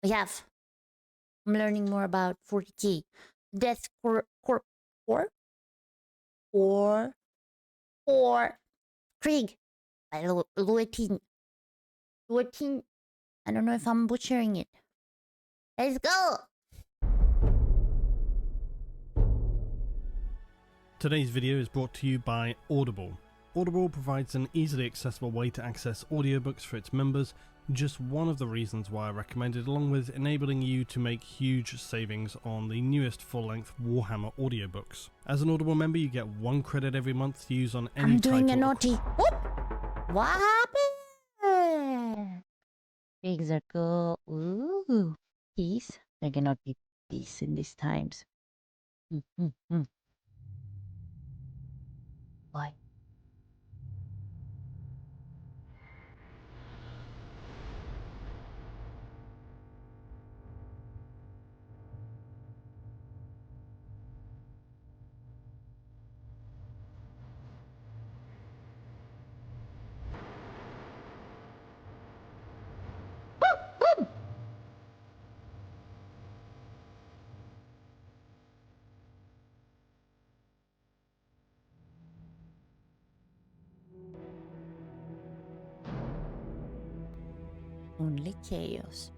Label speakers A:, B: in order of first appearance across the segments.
A: We have. I'm learning more about 40k. Death Corp or Krieg by Luetin09. I don't know if I'm butchering it. Let's go!
B: Today's video is brought to you by Audible. Audible provides an easily accessible way to access audiobooks for its members, just one of the reasons why I recommend it, along with enabling you to make huge savings on the newest full-length Warhammer audiobooks. As an Audible member, you get 1 credit every month to use on any title.
A: I'm doing a naughty. Whoop! What happened? Pigs are cool. Ooh, peace. There cannot be peace in these times. Why? Only chaos.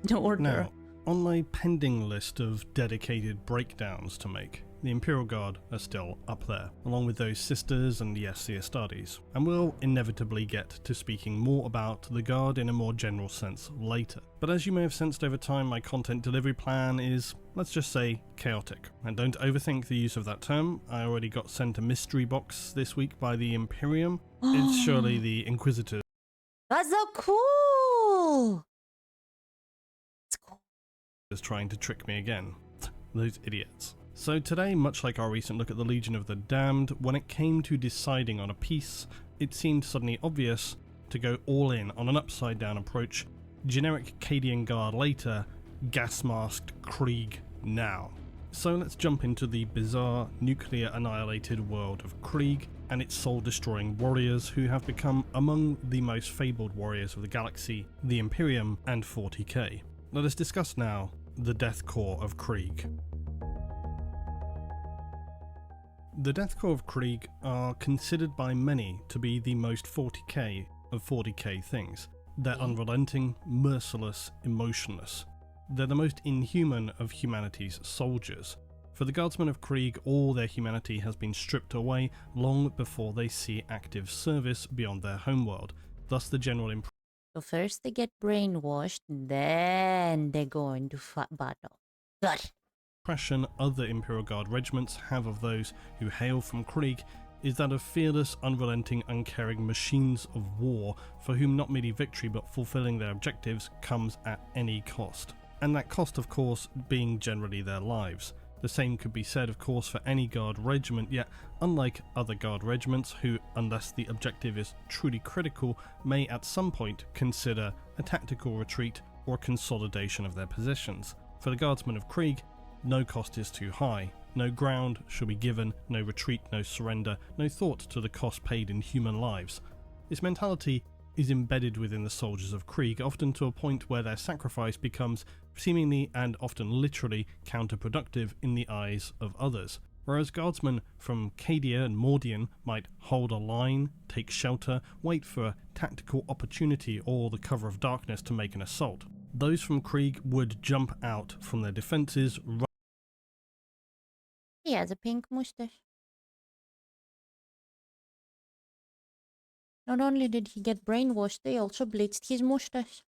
A: No order.
B: Now, on my pending list of dedicated breakdowns to make, the Imperial Guard are still up there, along with those sisters and yes, the Astartes, and we'll inevitably get to speaking more about the Guard in a more general sense later. But as you may have sensed over time, my content delivery plan is, let's just say, chaotic. And don't overthink the use of that term. I already got sent a mystery box this week by the Imperium. It's surely the Inquisitors.
A: That's so cool! It's cool.
B: Is trying to trick me again. Those idiots. So today, much like our recent look at the Legion of the Damned, when it came to deciding on a piece, it seemed suddenly obvious to go all in on an upside down approach, generic Cadian Guard later, gas-masked Krieg now. So let's jump into the bizarre, nuclear annihilated world of Krieg and its soul-destroying warriors who have become among the most fabled warriors of the galaxy, the Imperium and 40k. Let us discuss now the Death Corps of Krieg. The Death Corps of Krieg are considered by many to be the most 40k of 40k things. They're unrelenting, merciless, emotionless. They're the most inhuman of humanity's soldiers. For the Guardsmen of Krieg, all their humanity has been stripped away long before they see active service beyond their homeworld. Thus the general impression.
A: So first they get brainwashed, then they go into battle. Good.
B: Impression other Imperial Guard regiments have of those who hail from Krieg is that of fearless, unrelenting, uncaring machines of war for whom not merely victory but fulfilling their objectives comes at any cost. And that cost, of course, being generally their lives. The same could be said, of course, for any Guard regiment, yet unlike other Guard regiments who, unless the objective is truly critical, may at some point consider a tactical retreat or consolidation of their positions. For the Guardsmen of Krieg, no cost is too high, no ground shall be given, no retreat, no surrender, no thought to the cost paid in human lives. This mentality is embedded within the soldiers of Krieg, often to a point where their sacrifice becomes seemingly and often literally counterproductive in the eyes of others. Whereas guardsmen from Cadia and Mordian might hold a line, take shelter, wait for a tactical opportunity or the cover of darkness to make an assault. Those from Krieg would jump out from their defences.
A: He has a pink mustache. Not only did he get brainwashed, they also blitzed his mustache.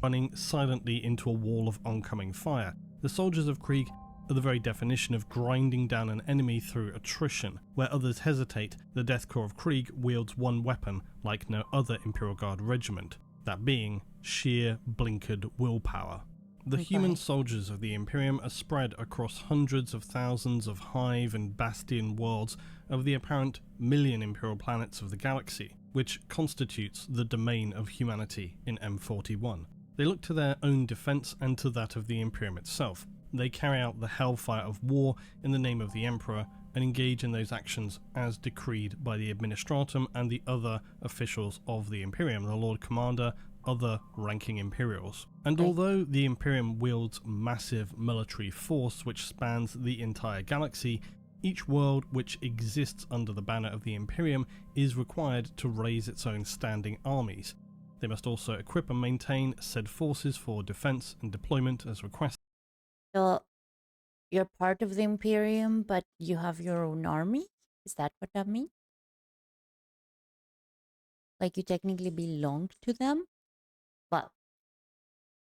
B: Running silently into a wall of oncoming fire. The soldiers of Krieg are the very definition of grinding down an enemy through attrition. Where others hesitate, the Death Corps of Krieg wields one weapon like no other Imperial Guard regiment, that being sheer blinkered willpower. The human soldiers of the Imperium are spread across hundreds of thousands of hive and bastion worlds of the apparent million Imperial planets of the galaxy, which constitutes the domain of humanity in M41. They look to their own defense and to that of the Imperium itself. They carry out the hellfire of war in the name of the Emperor and engage in those actions as decreed by the Administratum and the other officials of the Imperium, the Lord Commander, other ranking Imperials. And although the Imperium wields massive military force which spans the entire galaxy, each world which exists under the banner of the Imperium is required to raise its own standing armies. They must also equip and maintain said forces for defense and deployment as requested.
A: So you're part of the Imperium, but you have your own army? Is that what that means? Like you technically belong to them? Well,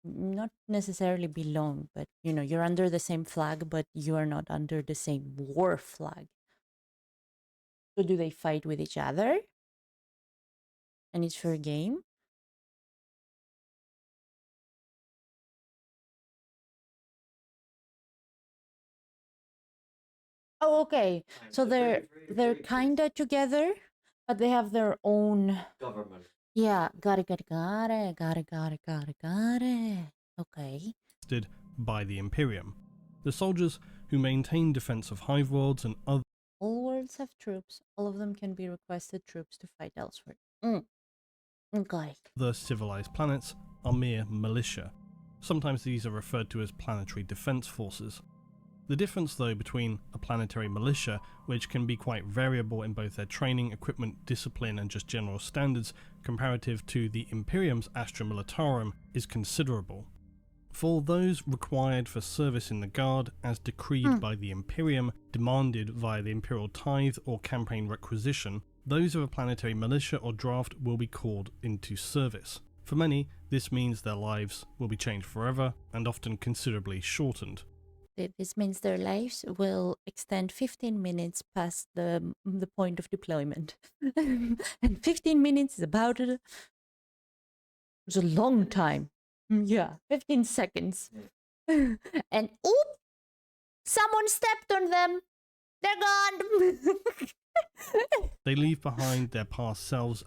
A: not necessarily belong, but you know, you're under the same flag, but you are not under the same war flag. So do they fight with each other? And it's fair game? Oh, okay. So they're kinda together, but they have their own
C: government.
A: Yeah, got it. Okay.
B: By the Imperium. The soldiers who maintain defense of hive worlds and other
A: All worlds have troops. All of them can be requested troops to fight elsewhere. Okay.
B: civilized planets are mere militia. Sometimes these are referred to as planetary defense forces. The difference though between a planetary militia, which can be quite variable in both their training, equipment, discipline and just general standards, comparative to the Imperium's Astra Militarum, is considerable. For those required for service in the Guard, as decreed by the Imperium, demanded via the Imperial Tithe or campaign requisition, those of a planetary militia or draft will be called into service. For many, this means their lives will be changed forever and often considerably shortened.
A: This means their lives will extend 15 minutes past the point of deployment. And 15 minutes is about it. It's a long time. Yeah, 15 seconds. And oop! Someone stepped on them. They're gone.
B: They leave behind their past selves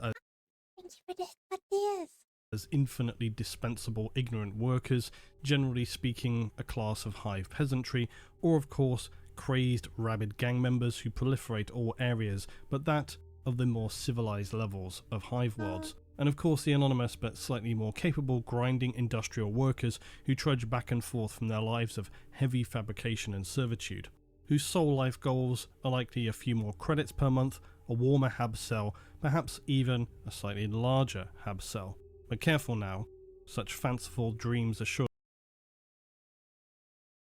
B: as infinitely dispensable ignorant workers, generally speaking a class of hive peasantry, or of course crazed rabid gang members who proliferate all areas, but that of the more civilized levels of hive worlds. And of course the anonymous but slightly more capable grinding industrial workers who trudge back and forth from their lives of heavy fabrication and servitude, whose sole life goals are likely a few more credits per month, a warmer hab cell, perhaps even a slightly larger hab cell. But careful now, such fanciful dreams are sure.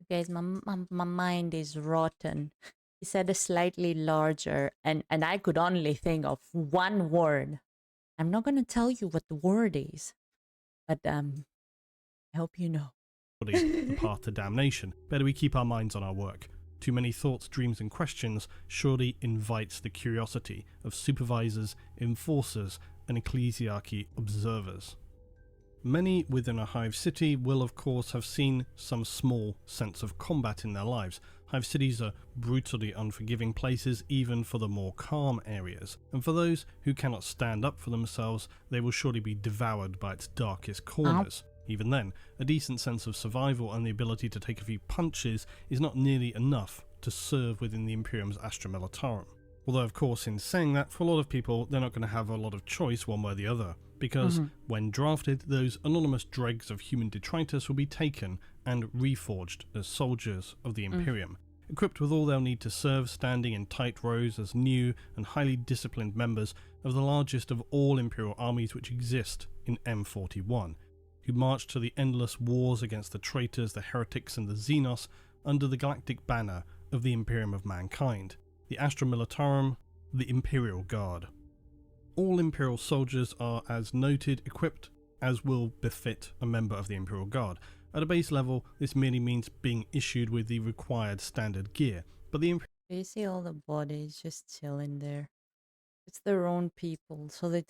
A: Guys, my mind is rotten. He said a slightly larger, and I could only think of one word. I'm not going to tell you what the word is, but I hope you know.
B: The path to damnation. Better we keep our minds on our work. Too many thoughts, dreams and questions surely invites the curiosity of supervisors, enforcers and ecclesiarchy observers. Many within a hive city will of course have seen some small sense of combat in their lives. Hive cities are brutally unforgiving places even for the more calm areas, and for those who cannot stand up for themselves, they will surely be devoured by its darkest corners. Even then, a decent sense of survival and the ability to take a few punches is not nearly enough to serve within the Imperium's Astra Militarum. Although of course in saying that, for a lot of people they're not going to have a lot of choice one way or the other, because when drafted, those anonymous dregs of human detritus will be taken and reforged as soldiers of the Imperium, equipped with all they'll need to serve, standing in tight rows as new and highly disciplined members of the largest of all Imperial armies which exist in M41, who march to the endless wars against the traitors, the heretics and the Xenos under the galactic banner of the Imperium of Mankind, the Astra Militarum, the Imperial Guard. All Imperial soldiers are, as noted, equipped as will befit a member of the Imperial Guard. At a base level, this merely means being issued with the required standard gear, but the
A: You see all the bodies just chilling there. It's their own people, so they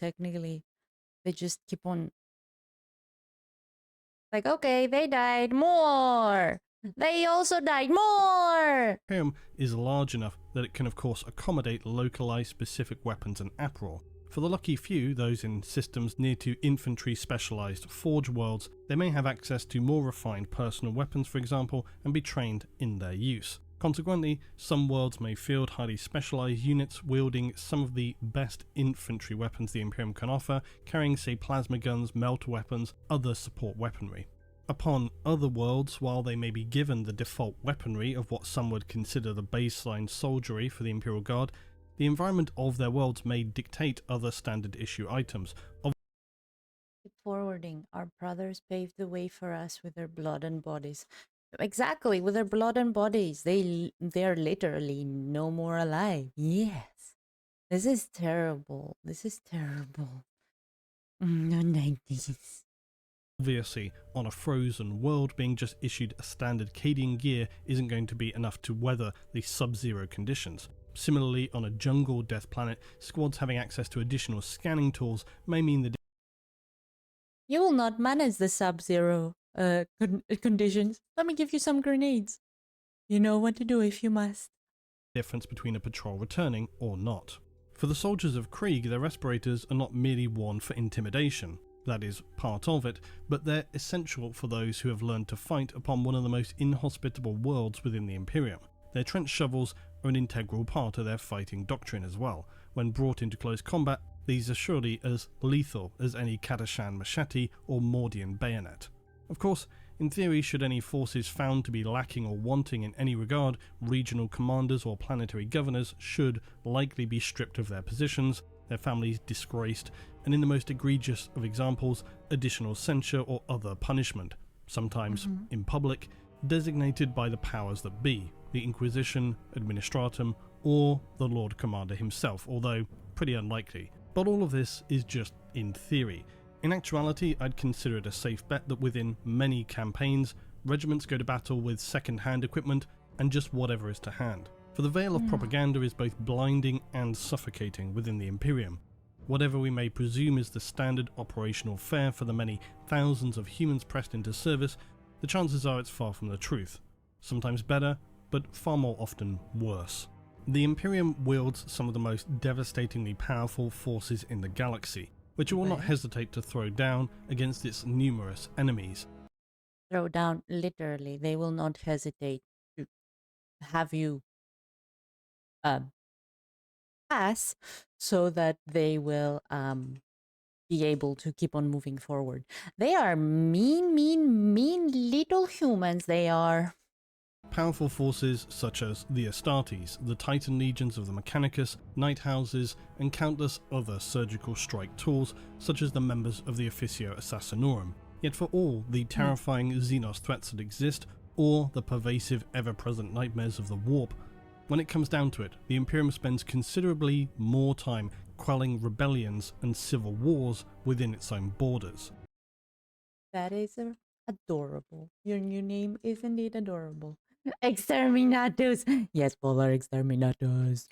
A: just keep on. Like, okay, they died more. They also died more.
B: Imperium is large enough that it can of course accommodate localized specific weapons and apparel. For the lucky few, those in systems near to infantry specialized forge worlds, they may have access to more refined personal weapons for example and be trained in their use. Consequently, some worlds may field highly specialized units wielding some of the best infantry weapons the Imperium can offer, carrying say plasma guns, melter weapons, other support weaponry. Upon other worlds, while they may be given the default weaponry of what some would consider the baseline soldiery for the Imperial Guard, the environment of their worlds may dictate other standard issue items.
A: Keep forwarding. Our brothers paved the way for us with their blood and bodies. Exactly, with their blood and bodies. They're literally no more alive. Yes. This is terrible. This is terrible. No 90s.
B: Obviously, on a frozen world, being just issued a standard Cadian gear isn't going to be enough to weather the sub-zero conditions. Similarly, on a jungle death planet, squads having access to additional scanning tools may mean the
A: You will not manage the sub-zero conditions. Let me give you some grenades. You know what to do if you must.
B: difference between a patrol returning or not. For the soldiers of Krieg, their respirators are not merely worn for intimidation. That is part of it, but they're essential for those who have learned to fight upon one of the most inhospitable worlds within the Imperium. Their trench shovels are an integral part of their fighting doctrine as well. When brought into close combat, these are surely as lethal as any Kadashan machete or Mordian bayonet. Of course, in theory, should any forces found to be lacking or wanting in any regard, regional commanders or planetary governors should likely be stripped of their positions, their families disgraced, and in the most egregious of examples, additional censure or other punishment, sometimes in public, designated by the powers that be, the Inquisition, Administratum, or the Lord Commander himself, although pretty unlikely. But all of this is just in theory. In actuality, I'd consider it a safe bet that within many campaigns, regiments go to battle with second-hand equipment and just whatever is to hand. For the veil of propaganda is both blinding and suffocating within the Imperium. Whatever we may presume is the standard operational fare for the many thousands of humans pressed into service, the chances are it's far from the truth. Sometimes better, but far more often worse. The Imperium wields some of the most devastatingly powerful forces in the galaxy, which it will not hesitate to throw down against its numerous enemies.
A: Throw down, literally. They will not hesitate to have you pass so that they will be able to keep on moving forward. They are mean little humans. They are.
B: Powerful forces such as the Astartes, the Titan legions of the Mechanicus, Night Houses, and countless other surgical strike tools such as the members of the Officio Assassinorum. Yet for all the terrifying Xenos threats that exist, or the pervasive ever-present nightmares of the Warp, when it comes down to it, the Imperium spends considerably more time quelling rebellions and civil wars within its own borders.
A: That is adorable. Your new name is indeed adorable. Exterminatus! Yes, Polar Exterminatus.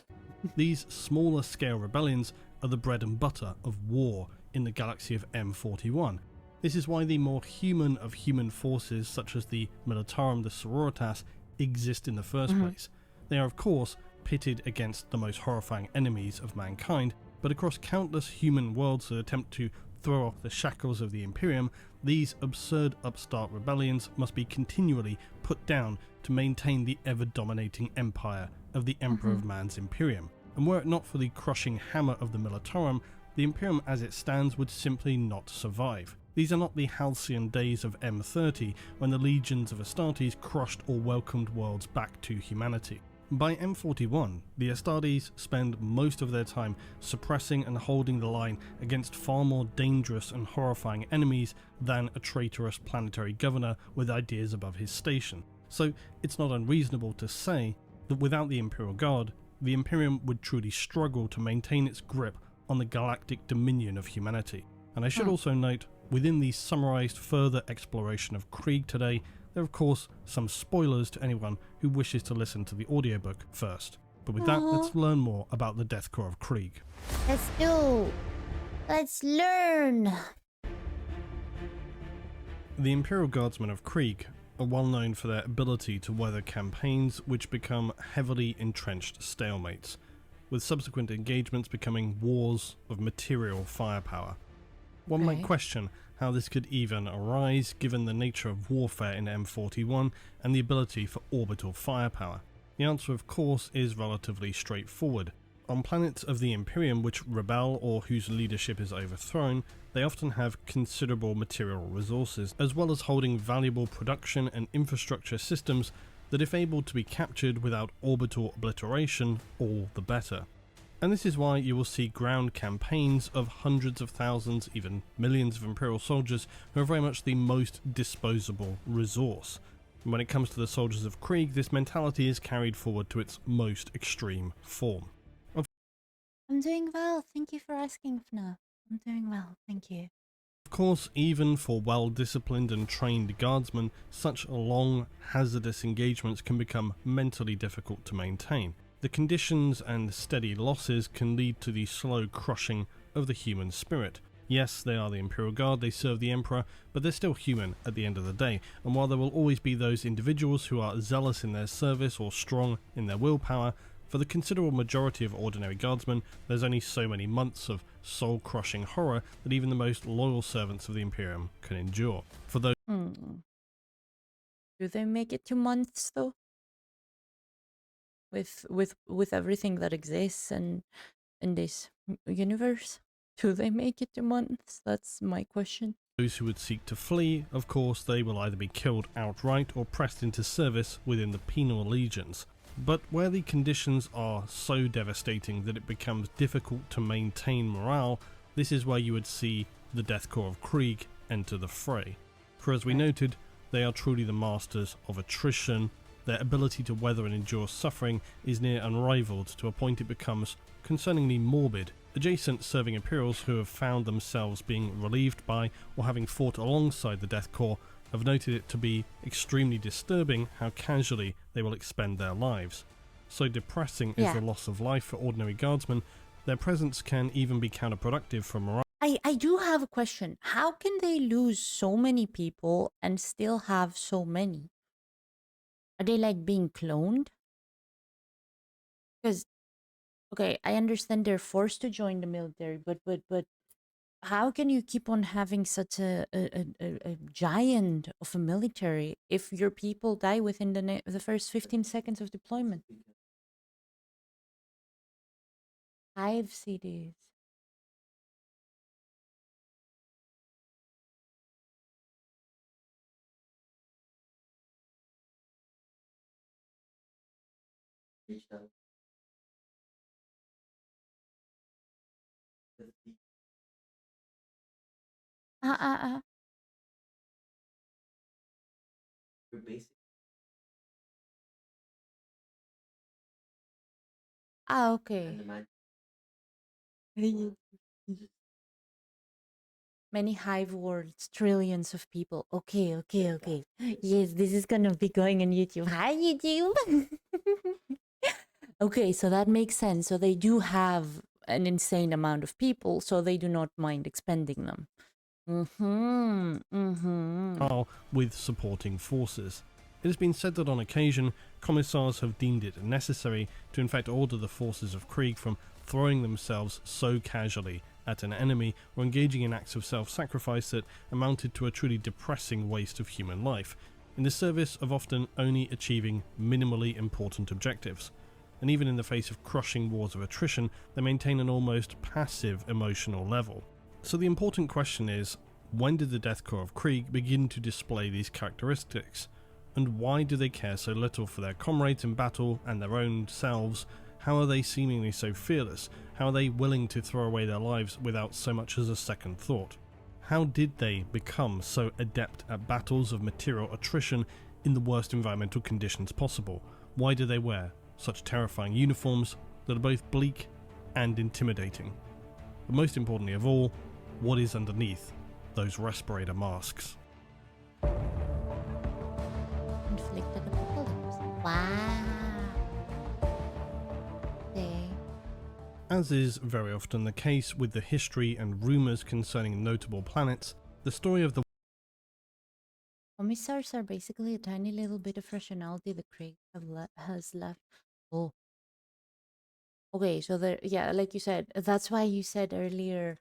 B: These smaller scale rebellions are the bread and butter of war in the galaxy of M41. This is why the more human of human forces such as the Militarum, the Sororitas, exist in the first place. They are of course pitted against the most horrifying enemies of mankind, but across countless human worlds that attempt to throw off the shackles of the Imperium, these absurd upstart rebellions must be continually put down to maintain the ever-dominating empire of the Emperor of Man's Imperium. And were it not for the crushing hammer of the Militarum, the Imperium as it stands would simply not survive. These are not the halcyon days of M30, when the legions of Astartes crushed or welcomed worlds back to humanity. By M41, the Astartes spend most of their time suppressing and holding the line against far more dangerous and horrifying enemies than a traitorous planetary governor with ideas above his station. So it's not unreasonable to say that without the Imperial Guard, the Imperium would truly struggle to maintain its grip on the galactic dominion of humanity. And I should also note, within the summarized further exploration of Krieg today, there are of course some spoilers to anyone who wishes to listen to the audiobook first. But with that, let's learn more about the Death Corps of Krieg.
A: Let's do. Let's learn.
B: The Imperial Guardsmen of Krieg are well known for their ability to weather campaigns which become heavily entrenched stalemates, with subsequent engagements becoming wars of material firepower. One might question how this could even arise given the nature of warfare in M41 and the ability for orbital firepower. The answer, of course, is relatively straightforward. On planets of the Imperium which rebel or whose leadership is overthrown, they often have considerable material resources, as well as holding valuable production and infrastructure systems that, if able to be captured without orbital obliteration, all the better. And this is why you will see ground campaigns of hundreds of thousands, even millions of Imperial soldiers who are very much the most disposable resource. And when it comes to the soldiers of Krieg, this mentality is carried forward to its most extreme form.
A: I'm doing well. Thank you for asking, FNAF. I'm doing well. Thank you.
B: Of course, even for well-disciplined and trained guardsmen, such long, hazardous engagements can become mentally difficult to maintain. The conditions and steady losses can lead to the slow crushing of the human spirit. Yes, they are the Imperial Guard, they serve the Emperor, but they're still human at the end of the day, and while there will always be those individuals who are zealous in their service or strong in their willpower, for the considerable majority of ordinary guardsmen, there's only so many months of soul-crushing horror that even the most loyal servants of the Imperium can endure. For those
A: Do they make it 2 months though? With everything that exists and in this universe, do they make it 2 months? That's my question.
B: Those who would seek to flee, of course, they will either be killed outright or pressed into service within the penal legions. But where the conditions are so devastating that it becomes difficult to maintain morale, this is where you would see the Death Corps of Krieg enter the fray. For as we noted, they are truly the masters of attrition. Their ability to weather and endure suffering is near unrivaled, to a point it becomes concerningly morbid. Adjacent serving Imperials who have found themselves being relieved by or having fought alongside the Death Corps have noted it to be extremely disturbing how casually they will expend their lives. So depressing is the loss of life for ordinary guardsmen, their presence can even be counterproductive for morale.
A: I do have a question. How can they lose so many people and still have so many? Are they like being cloned? Because, okay, I understand they're forced to join the military, but how can you keep on having such a giant of a military if your people die within the first 15 seconds of deployment? Hive cities. Ah, ah, ah. Ah, okay. Many hive worlds, trillions of people. Okay, okay, okay. Yes, this is gonna be going on YouTube. Hi, YouTube. Okay, so that makes sense. So they do have an insane amount of people, so they do not mind expending them.
B: With supporting forces. It has been said that on occasion, commissars have deemed it necessary to in fact order the forces of Krieg from throwing themselves so casually at an enemy or engaging in acts of self-sacrifice that amounted to a truly depressing waste of human life, in the service of often only achieving minimally important objectives. And even in the face of crushing wars of attrition, they maintain an almost passive emotional level. So the important question is, when did the Death Corps of Krieg begin to display these characteristics? And why do they care so little for their comrades in battle and their own selves? How are they seemingly so fearless? How are they willing to throw away their lives without so much as a second thought? How did they become so adept at battles of material attrition in the worst environmental conditions possible? Why do they wear such terrifying uniforms that are both bleak and intimidating? But most importantly of all, what is underneath those respirator masks?
A: Inflicted apocalypse. Wow. Okay.
B: As is very often the case with the history and rumours concerning notable planets, the story of the
A: Commissars are basically a tiny little bit of rationality the Krieg has left. Oh. Okay, so there, yeah, like you said, that's why you said earlier,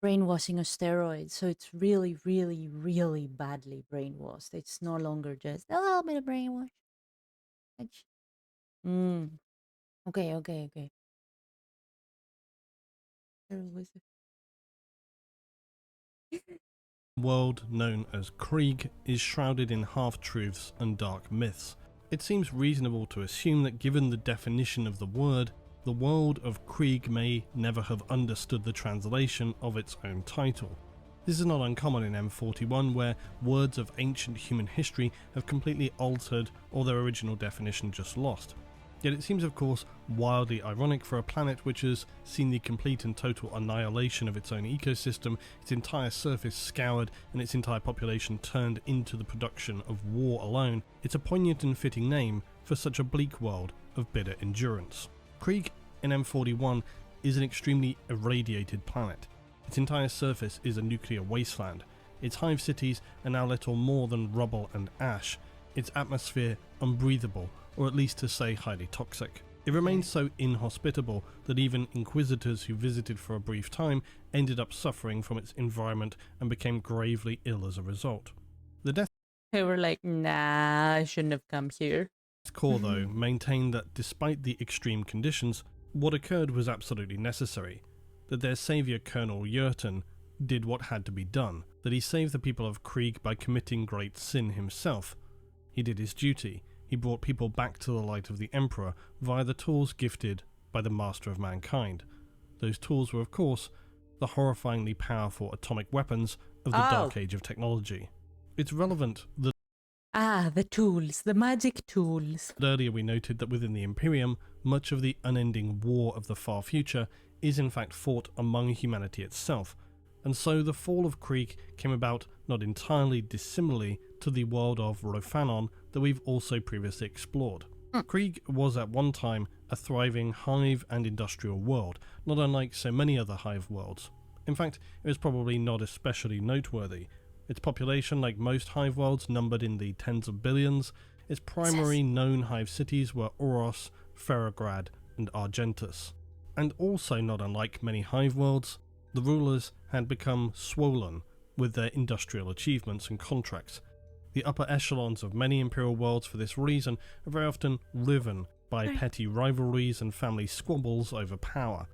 A: brainwashing of steroids. So it's really, really, really badly brainwashed. It's no longer just a little bit of brainwash. Mm. Okay, okay, okay. There was
B: World known as Krieg is shrouded in half-truths and dark myths. It seems reasonable to assume that given the definition of the word, the world of Krieg may never have understood the translation of its own title. This is not uncommon in M41, where words of ancient human history have completely altered or their original definition just lost. Yet it seems, of course, wildly ironic for a planet which has seen the complete and total annihilation of its own ecosystem, its entire surface scoured, and its entire population turned into the production of war alone. It's a poignant and fitting name for such a bleak world of bitter endurance. Krieg in M41 is an extremely irradiated planet. Its entire surface is a nuclear wasteland. Its hive cities are now little more than rubble and ash. Its atmosphere unbreathable, or at least to say highly toxic. It remains so inhospitable that even inquisitors who visited for a brief time ended up suffering from its environment and became gravely ill as a result. The Death
A: They were like, nah, I shouldn't have come here.
B: Corps, though, maintained that despite the extreme conditions, what occurred was absolutely necessary, that their saviour Colonel Luetin did what had to be done, that he saved the people of Krieg by committing great sin himself. He did his duty. He brought people back to the light of the Emperor via the tools gifted by the Master of Mankind. Those tools were, of course, the horrifyingly powerful atomic weapons of the Dark Age of technology. It's relevant that
A: the tools, the magic tools.
B: earlier we noted that within the Imperium, much of the unending war of the far future is in fact fought among humanity itself, and so the fall of Krieg came about not entirely dissimilarly to the world of Rofanon that we've also previously explored. Krieg was at one time a thriving hive and industrial world, not unlike so many other hive worlds. In fact, it was probably not especially noteworthy. Its population, like most hive worlds, numbered in the tens of billions. Its primary known hive cities were Oros, Ferrograd, and Argentus. And also not unlike many hive worlds, the rulers had become swollen with their industrial achievements and contracts. The upper echelons of many imperial worlds for this reason are very often riven by petty rivalries and family squabbles over power.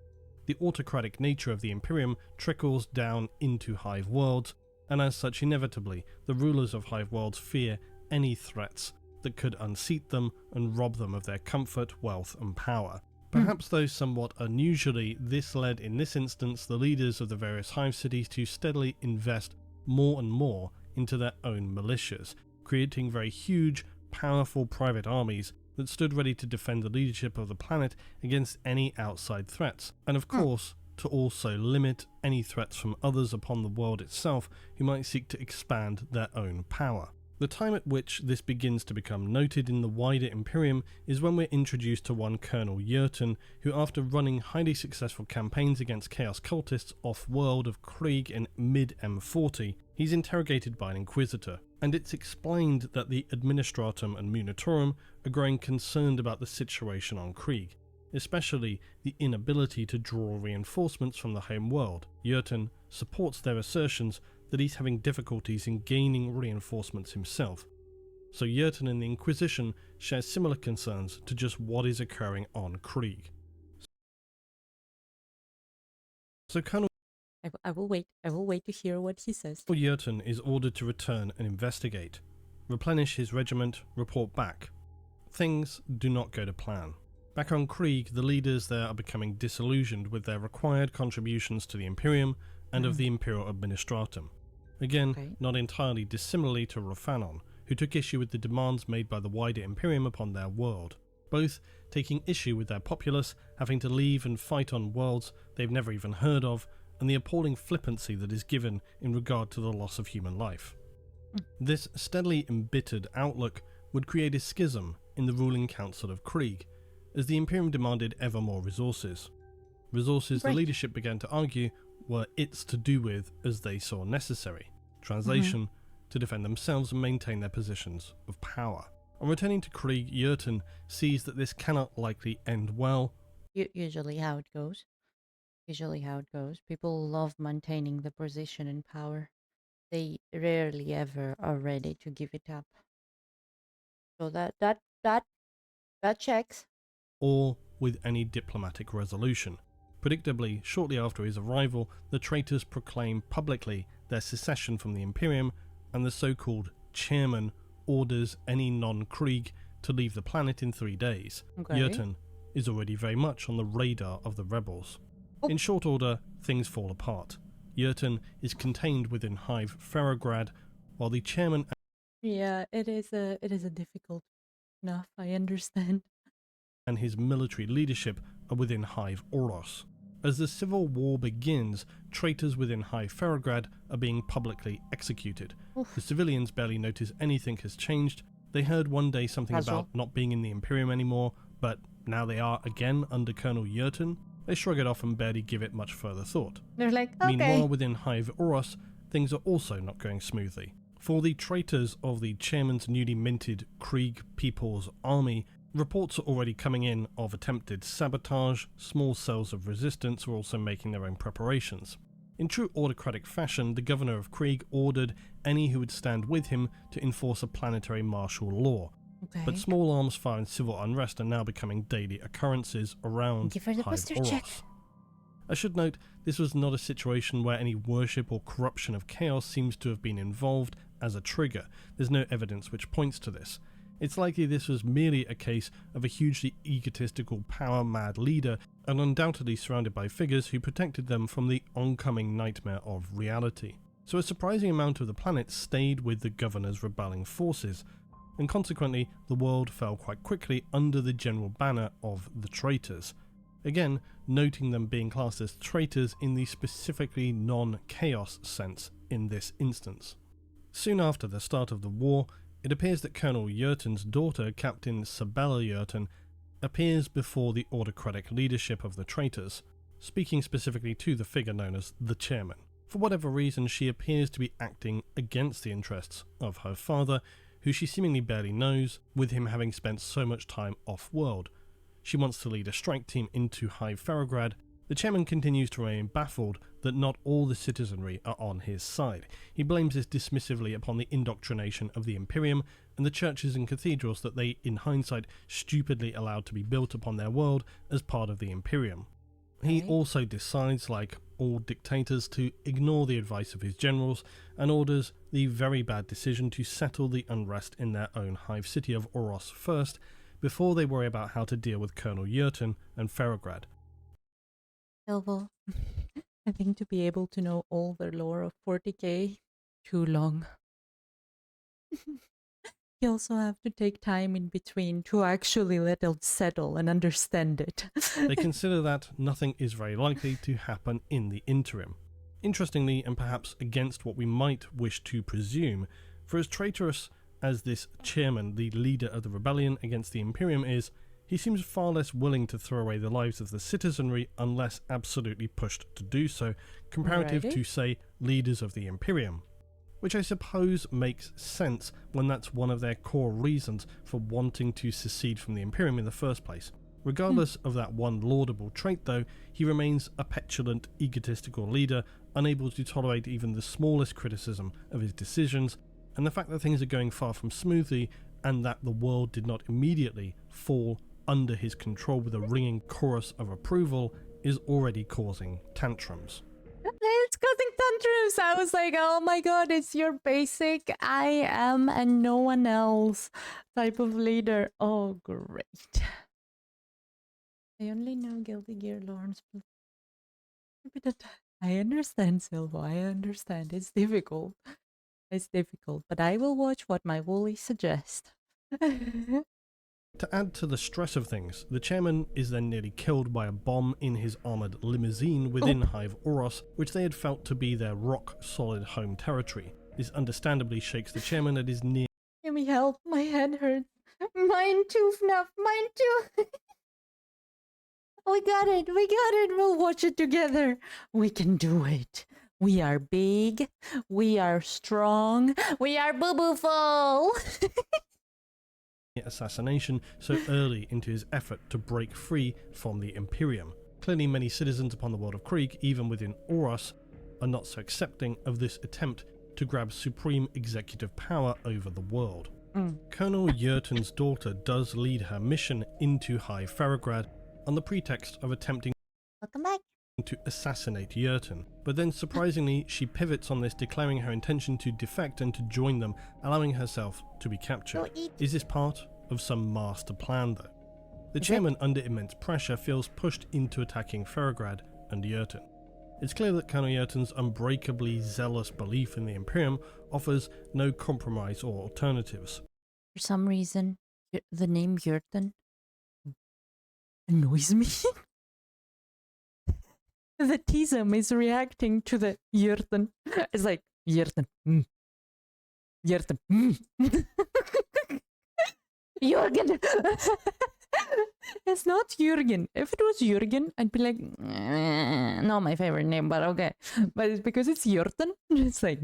B: The autocratic nature of the Imperium trickles down into hive worlds, and as such inevitably the rulers of hive worlds fear any threats that could unseat them and rob them of their comfort, wealth and power. Perhaps though somewhat unusually, this led in this instance the leaders of the various hive cities to steadily invest more and more into their own militias, creating very huge, powerful private armies that stood ready to defend the leadership of the planet against any outside threats, and of course to also limit any threats from others upon the world itself who might seek to expand their own power. The time at which this begins to become noted in the wider Imperium is when we're introduced to one Colonel Luetin, who after running highly successful campaigns against Chaos cultists off-world of Krieg in mid-M40, he's interrogated by an Inquisitor, and it's explained that the Administratum and Munitorum are growing concerned about the situation on Krieg, especially the inability to draw reinforcements from the home world. Luetin supports their assertions that he's having difficulties in gaining reinforcements himself. So Luetin and the Inquisition share similar concerns to just what is occurring on Krieg. So Colonel
A: I will wait. I will wait to hear what he says.
B: Luetin is ordered to return and investigate, replenish his regiment, report back. Things do not go to plan. Back on Krieg, the leaders there are becoming disillusioned with their required contributions to the Imperium and of the Imperial Administratum. Again, not entirely dissimilarly to Rofanon, who took issue with the demands made by the wider Imperium upon their world, both taking issue with their populace having to leave and fight on worlds they've never even heard of, and the appalling flippancy that is given in regard to the loss of human life. This steadily embittered outlook would create a schism in the ruling council of Krieg, as the Imperium demanded ever more resources. Resources the leadership began to argue were its to do with as they saw necessary. Translation, to defend themselves and maintain their positions of power. On returning to Krieg, Luetin sees that this cannot likely end well.
A: Usually how it goes. People love maintaining the position and power. They rarely ever are ready to give it up. So that That checks.
B: or with any diplomatic resolution. Predictably, shortly after his arrival, the traitors proclaim publicly their secession from the Imperium, and the so-called chairman orders any non-Krieg to leave the planet in 3 days.
A: Okay.
B: Luetin is already very much on the radar of the rebels.
A: Oh.
B: In short order, things fall apart. Luetin is contained within Hive Ferrograd, while the chairman
A: Yeah, it is a difficult enough. I understand.
B: and his military leadership are within Hive Oros. As the civil war begins, traitors within Hive Ferrograd are being publicly executed.
A: Oof.
B: The civilians barely notice anything has changed. They heard one day something
A: Casual.
B: about not being in the Imperium anymore, but now they are again under Colonel Luetin. They shrug it off and barely give it much further thought.
A: They're like, okay.
B: Meanwhile, within Hive Oros, things are also not going smoothly. For the traitors of the chairman's newly minted Krieg People's Army, reports are already coming in of attempted sabotage. Small cells of resistance are also making their own preparations. In true autocratic fashion, the governor of Krieg ordered any who would stand with him to enforce a planetary martial law.
A: Okay.
B: But small arms fire and civil unrest are now becoming daily occurrences around
A: Give her the
B: Hive
A: booster
B: Oros.
A: check.
B: I should note, this was not a situation where any worship or corruption of chaos seems to have been involved as a trigger. There's no evidence which points to this. It's likely this was merely a case of a hugely egotistical, power-mad leader, and undoubtedly surrounded by figures who protected them from the oncoming nightmare of reality. So a surprising amount of the planet stayed with the governor's rebelling forces, and consequently the world fell quite quickly under the general banner of the traitors. Again, noting them being classed as traitors in the specifically non-chaos sense in this instance. Soon after the start of the war, it appears that Colonel Luetin's daughter, Captain Sabella Luetin, appears before the autocratic leadership of the traitors, speaking specifically to the figure known as the chairman. For whatever reason, she appears to be acting against the interests of her father, who she seemingly barely knows, with him having spent so much time off-world. She wants to lead a strike team into Hive Ferrograd. The chairman continues to remain baffled that not all the citizenry are on his side. He blames this dismissively upon the indoctrination of the Imperium and the churches and cathedrals that they, in hindsight, stupidly allowed to be built upon their world as part of the Imperium. He also decides, like all dictators, to ignore the advice of his generals and orders the very bad decision to settle the unrest in their own hive city of Oros first, before they worry about how to deal with Colonel Luetin and Ferrograd.
A: Elvo, I think to be able to know all the lore of 40k, too long. You also have to take time in between to actually let it settle and understand it.
B: They consider that nothing is very likely to happen in the interim. Interestingly, and perhaps against what we might wish to presume, for as traitorous as this chairman, the leader of the rebellion against the Imperium is, he seems far less willing to throw away the lives of the citizenry unless absolutely pushed to do so, comparative to, say, leaders of the Imperium. Which I suppose makes sense when that's one of their core reasons for wanting to secede from the Imperium in the first place. Regardless of that one laudable trait though, he remains a petulant, egotistical leader, unable to tolerate even the smallest criticism of his decisions, and the fact that things are going far from smoothly and that the world did not immediately fall under his control with a ringing chorus of approval is already causing tantrums.
A: It's causing tantrums. I was like, oh my god, it's your basic I am and no one else type of leader. Oh, great. I only know Guilty Gear Lawrence. I understand, Silvo. I understand. It's difficult. It's difficult, but I will watch what my woolies suggest.
B: To add to the stress of things, the chairman is then nearly killed by a bomb in his armoured limousine within Hive Oros, which they had felt to be their rock-solid home territory. This understandably shakes the chairman at his near.
A: Give me help, my head hurts. Mine too, FNAF, mine too. We got it, we'll watch it together. We can do it. We are big, we are strong, we are boo-boo-full.
B: Assassination so early into his effort to break free from the Imperium. Clearly many citizens upon the world of Krieg, even within Oros, are not so accepting of this attempt to grab supreme executive power over the world. Colonel Luetin's daughter does lead her mission into High Ferrograd on the pretext of attempting
A: Welcome back.
B: to assassinate Luetin, but then surprisingly she pivots on this, declaring her intention to defect and to join them, allowing herself to be captured. Is this part of some master plan though? The chairman, under immense pressure, feels pushed into attacking Ferrograd and Luetin. It's clear that Colonel Luetin's unbreakably zealous belief in the Imperium offers no compromise or alternatives.
A: For some reason, the name Luetin annoys me. The T-Zone is reacting to the Luetin. It's like, Luetin. Luetin. Jürgen. It's not Jürgen. If it was Jürgen, I'd be like, not my favorite name, but okay. But it's because it's Luetin. It's like,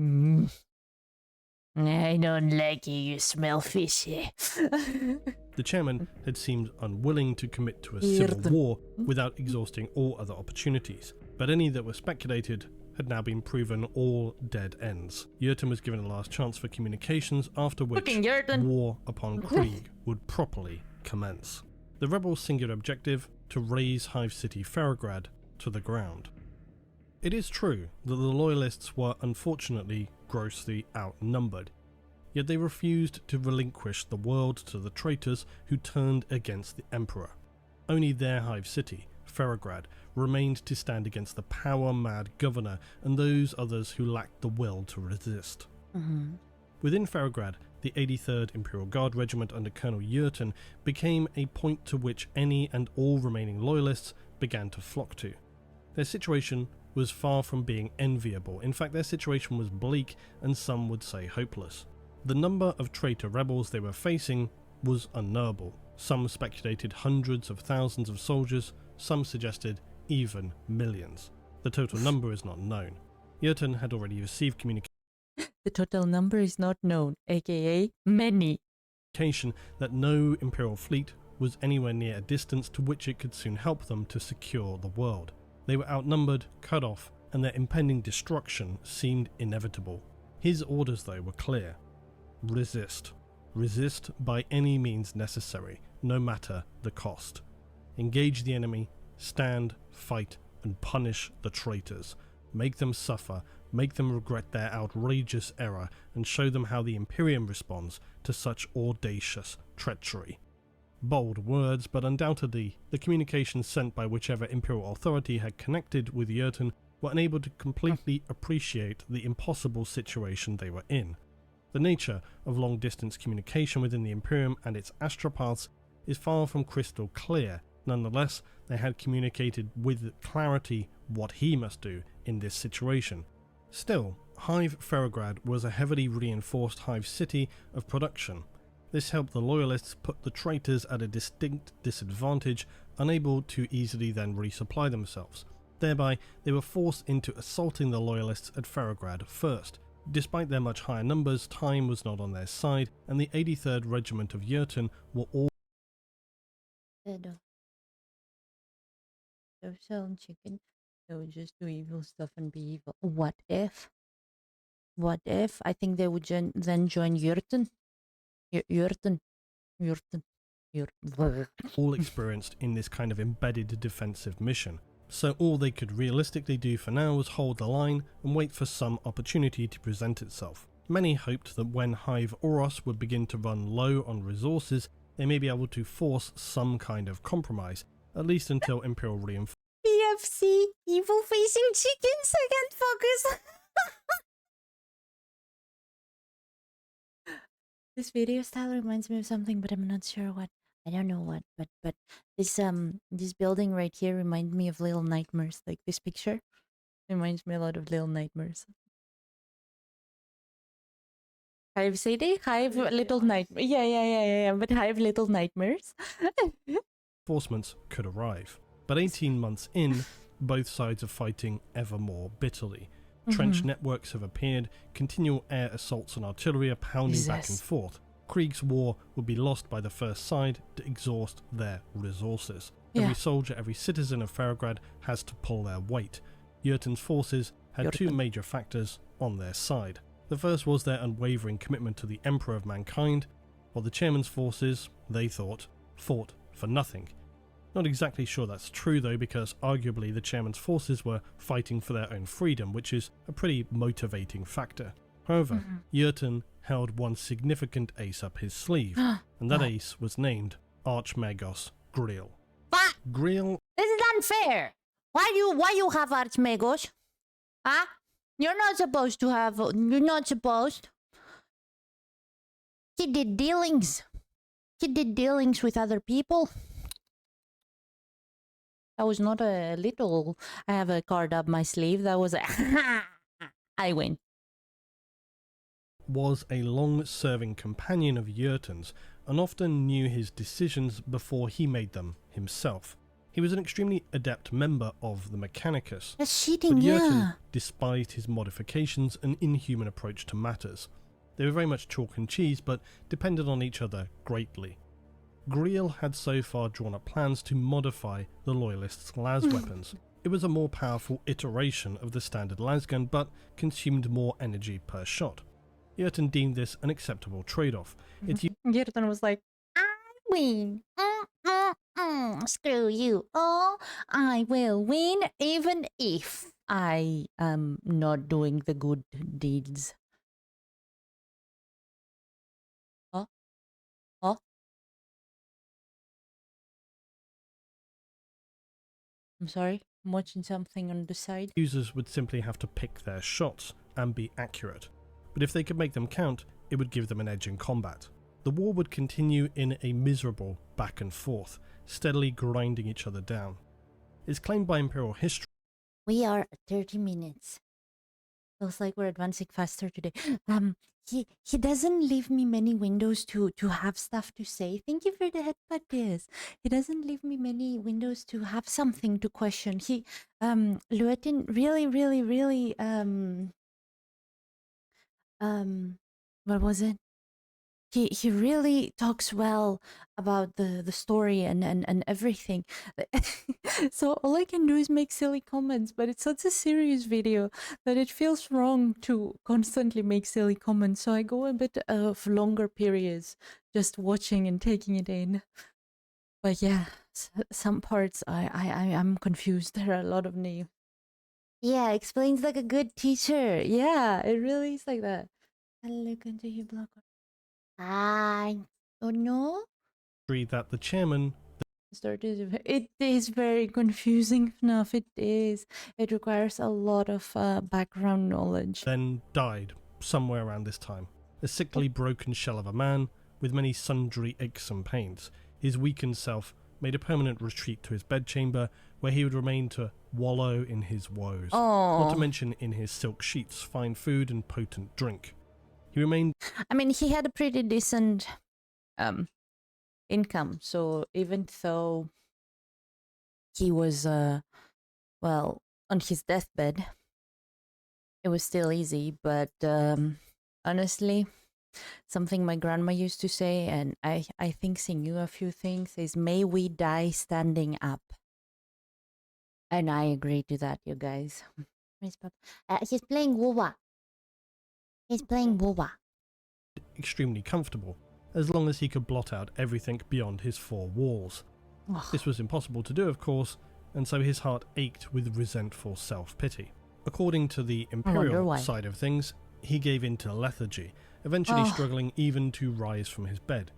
A: I don't like you, you smell fishy.
B: The chairman had seemed unwilling to commit to a civil war without exhausting all other opportunities, but any that were speculated had now been proven all dead ends. Luetin was given a last chance for communications, after which war upon Krieg would properly commence. The rebels' singular objective: to raze Hive City Ferrograd to the ground. It is true that the loyalists were unfortunately grossly outnumbered, yet they refused to relinquish the world to the traitors who turned against the Emperor. Only their Hive City, Ferrograd, remained to stand against the power-mad governor and those others who lacked the will to resist. Within Ferrograd, the 83rd Imperial Guard Regiment under Colonel Luetin became a point to which any and all remaining loyalists began to flock to. Their situation was far from being enviable. In fact, their situation was bleak and some would say hopeless. The number of traitor rebels they were facing was unknowable. Some speculated hundreds of thousands of soldiers, some suggested even millions. The total number is not known. Luetin had already received communication
A: The total number is not known, aka many.
B: That no Imperial fleet was anywhere near a distance to which it could soon help them to secure the world. They were outnumbered, cut off, and their impending destruction seemed inevitable. His orders, though, were clear. Resist. Resist by any means necessary, no matter the cost. Engage the enemy, stand, fight, and punish the traitors. Make them suffer, make them regret their outrageous error, and show them how the Imperium responds to such audacious treachery. Bold words, but undoubtedly the communications sent by whichever Imperial authority had connected with Luetin were unable to completely appreciate the impossible situation they were in. The nature of long-distance communication within the Imperium and its astropaths is far from crystal clear. Nonetheless, they had communicated with clarity what he must do in this situation. Still, Hive Ferrograd was a heavily reinforced Hive City of production. This helped the Loyalists put the traitors at a distinct disadvantage, unable to easily then resupply themselves. Thereby, they were forced into assaulting the Loyalists at Ferrograd first. Despite their much higher numbers, time was not on their side, and the 83rd Regiment of Luetin were all
A: Don't chicken. Don't just do evil stuff and be evil. What if? What if? I think they would then join Luetin. Luetin.
B: all experienced in this kind of embedded defensive mission. So all they could realistically do for now was hold the line and wait for some opportunity to present itself. Many hoped that when Hive Oros would begin to run low on resources, they may be able to force some kind of compromise, at least until Imperial reinforcements
A: PFC, evil facing chickens, I can't focus. This video style reminds me of something, but I'm not sure what. I don't know what, but this building right here reminds me of Little Nightmares. Like this picture reminds me a lot of Little Nightmares. Hive City, Hive Little Nightmares. Yeah, but Hive Little Nightmares.
B: could arrive. But 18 months in, both sides are fighting ever more bitterly. Trench networks have appeared, continual air assaults and artillery are pounding back and forth. Krieg's war would be lost by the first side to exhaust their resources. Every soldier, every citizen of Ferrograd has to pull their weight. Luetin's forces had two major factors on their side. The first was their unwavering commitment to the Emperor of Mankind, while the chairman's forces, they thought, fought for nothing. Not exactly sure that's true though, because arguably the chairman's forces were fighting for their own freedom, which is a pretty motivating factor. However, Luetin held one significant ace up his sleeve, and that ace was named Archmagos Griel.
A: What?
B: Griel.
A: This is unfair. Why you have Archmagos? Huh? You're not supposed to have. You're not supposed. He did dealings. He did dealings with other people. That was not a little. I have a card up my sleeve. That was a. I win.
B: Was a long-serving companion of Luetin's and often knew his decisions before he made them himself. He was an extremely adept member of the Mechanicus,
A: That's cheating,
B: but Luetin
A: yeah.
B: despised his modifications and inhuman approach to matters. They were very much chalk and cheese, but depended on each other greatly. Griel had so far drawn up plans to modify the Loyalists' las weapons. It was a more powerful iteration of the standard lasgun, but consumed more energy per shot. Luetin deemed this an acceptable trade-off.
A: Luetin was like, I win. Screw you. Oh, I will win even if I am not doing the good deeds. Oh? Oh? I'm sorry, I'm watching something on the side.
B: Users would simply have to pick their shots and be accurate, but if they could make them count, it would give them an edge in combat. The war would continue in a miserable back and forth, steadily grinding each other down. It's claimed by Imperial history.
A: We are at 30 minutes. Feels like we're advancing faster today. He doesn't leave me many windows to have stuff to say. Thank you for the headbutt, yes. He doesn't leave me many windows to have something to question. Luetin really, what was it? He really talks well about the story and everything. So all I can do is make silly comments, but it's such a serious video that it feels wrong to constantly make silly comments. So I go a bit of longer periods just watching and taking it in. But yeah, some parts I'm confused. There are a lot of names. Yeah, explains like a good teacher. Yeah, it really is like that. I look into your blog. I don't know.
B: That the chairman
A: It is very confusing, FNAF. It is. It requires a lot of background knowledge.
B: then died somewhere around this time. A sickly, broken shell of a man with many sundry aches and pains. His weakened self made a permanent retreat to his bedchamber, where he would remain to wallow in his woes. Not to mention in his silk sheets, fine food and potent drink. He remained.
A: I mean, he had a pretty decent income, so even though he was well on his deathbed, it was still easy. But honestly, something my grandma used to say, and I think she knew a few things, is "May we die standing up." And I agree to that, you guys. He's playing WoWa. He's playing WoWa.
B: Extremely comfortable, as long as he could blot out everything beyond his four walls.
A: Ugh.
B: This was impossible to do, of course, and so his heart ached with resentful self-pity. According to the Imperial side of things, he gave in to lethargy, eventually struggling even to rise from his bed.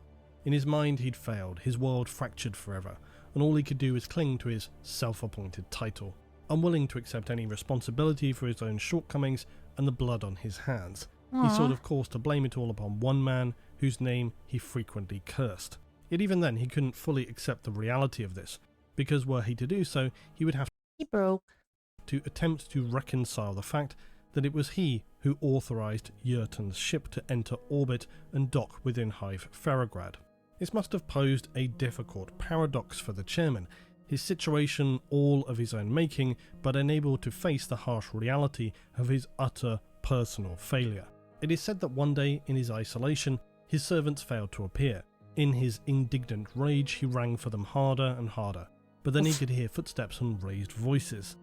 B: In his mind, he'd failed, his world fractured forever, and all he could do was cling to his self-appointed title, unwilling to accept any responsibility for his own shortcomings and the blood on his hands. He sought, of course, to blame it all upon one man whose name he frequently cursed. Yet even then, he couldn't fully accept the reality of this, because were he to do so, he would have to attempt to reconcile the fact that it was he who authorized Luetin's ship to enter orbit and dock within Hive Ferrograd. This must have posed a difficult paradox for the chairman, his situation all of his own making, but unable to face the harsh reality of his utter personal failure. It is said that one day, in his isolation, his servants failed to appear. In his indignant rage, he rang for them harder and harder, but then he could hear footsteps and raised voices.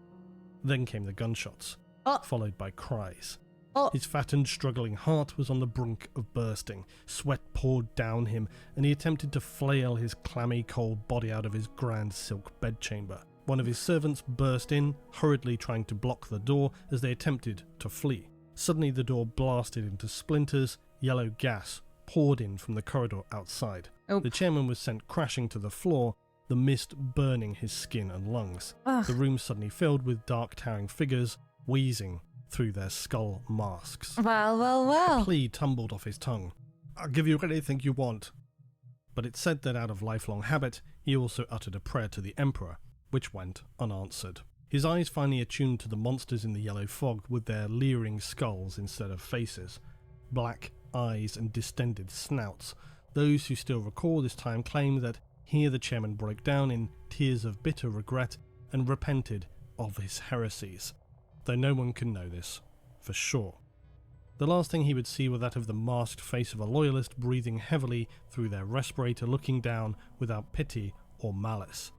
B: Then came the gunshots, followed by cries.
A: Oh,
B: His fattened, struggling heart was on the brink of bursting. Sweat poured down him, and he attempted to flail his clammy, cold body out of his grand silk bedchamber. One of his servants burst in, hurriedly trying to block the door as they attempted to flee. Suddenly the door blasted into splinters. Yellow gas poured in from the corridor outside.
A: Oh.
B: The chairman was sent crashing to the floor, the mist burning his skin and lungs. The room suddenly filled with dark, towering figures, wheezing through their skull masks.
A: Well.
B: A plea tumbled off his tongue. "I'll give you anything you want." But it said that out of lifelong habit, he also uttered a prayer to the Emperor, which went unanswered. His eyes finally attuned to the monsters in the yellow fog with their leering skulls instead of faces. Black eyes and distended snouts. Those who still recall this time claim that here the chairman broke down in tears of bitter regret and repented of his heresies, though no one can know this for sure. The last thing he would see was that of the masked face of a loyalist breathing heavily through their respirator, looking down without pity or malice.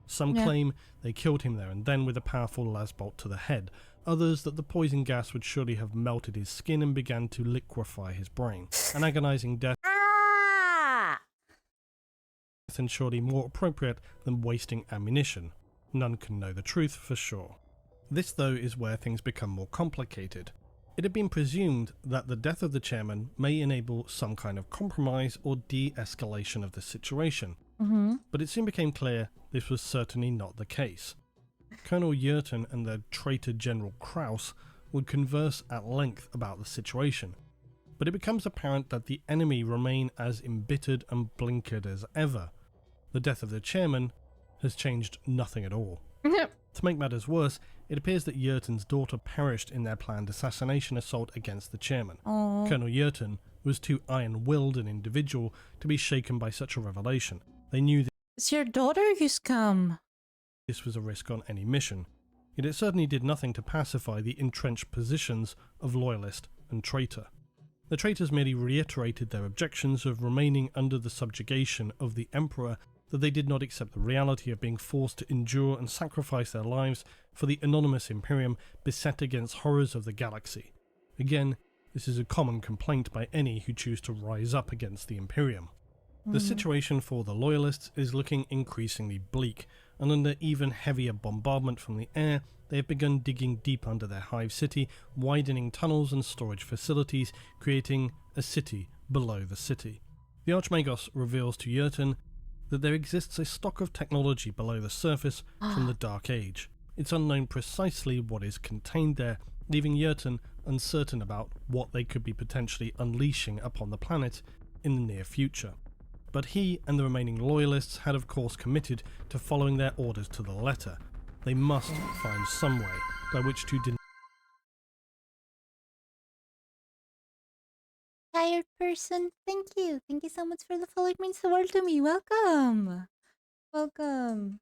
B: Some claim they killed him there and then with a powerful lasbolt to the head. Others that the poison gas would surely have melted his skin and began to liquefy his brain. An agonizing death and surely more appropriate than wasting ammunition. None can know the truth for sure. This, though, is where things become more complicated. It had been presumed that the death of the chairman may enable some kind of compromise or de-escalation of the situation, but it soon became clear this was certainly not the case. Colonel Luetin and the traitor General Kraus would converse at length about the situation, but it becomes apparent that the enemy remain as embittered and blinkered as ever. The death of the chairman has changed nothing at all. To make matters worse, it appears that Luetin's daughter perished in their planned assassination assault against the chairman. Colonel Luetin was too iron-willed an individual to be shaken by such a revelation. They knew that
A: It's your daughter, you scum.
B: this was a risk on any mission, yet it certainly did nothing to pacify the entrenched positions of loyalist and traitor. The traitors merely reiterated their objections of remaining under the subjugation of the Emperor, that they did not accept the reality of being forced to endure and sacrifice their lives for the anonymous Imperium beset against horrors of the galaxy. Again, this is a common complaint by any who choose to rise up against the Imperium. The situation for the Loyalists is looking increasingly bleak, and under even heavier bombardment from the air, they have begun digging deep under their hive city, widening tunnels and storage facilities, creating a city below the city. The Archmagos reveals to Luetin that there exists a stock of technology below the surface from the Dark Age. It's unknown precisely what is contained there, leaving Luetin uncertain about what they could be potentially unleashing upon the planet in the near future. But he and the remaining loyalists had of course committed to following their orders to the letter. They must find some way by which to deny
A: Tired person, thank you. Thank you so much for the follow. It means the world to me. Welcome. Welcome.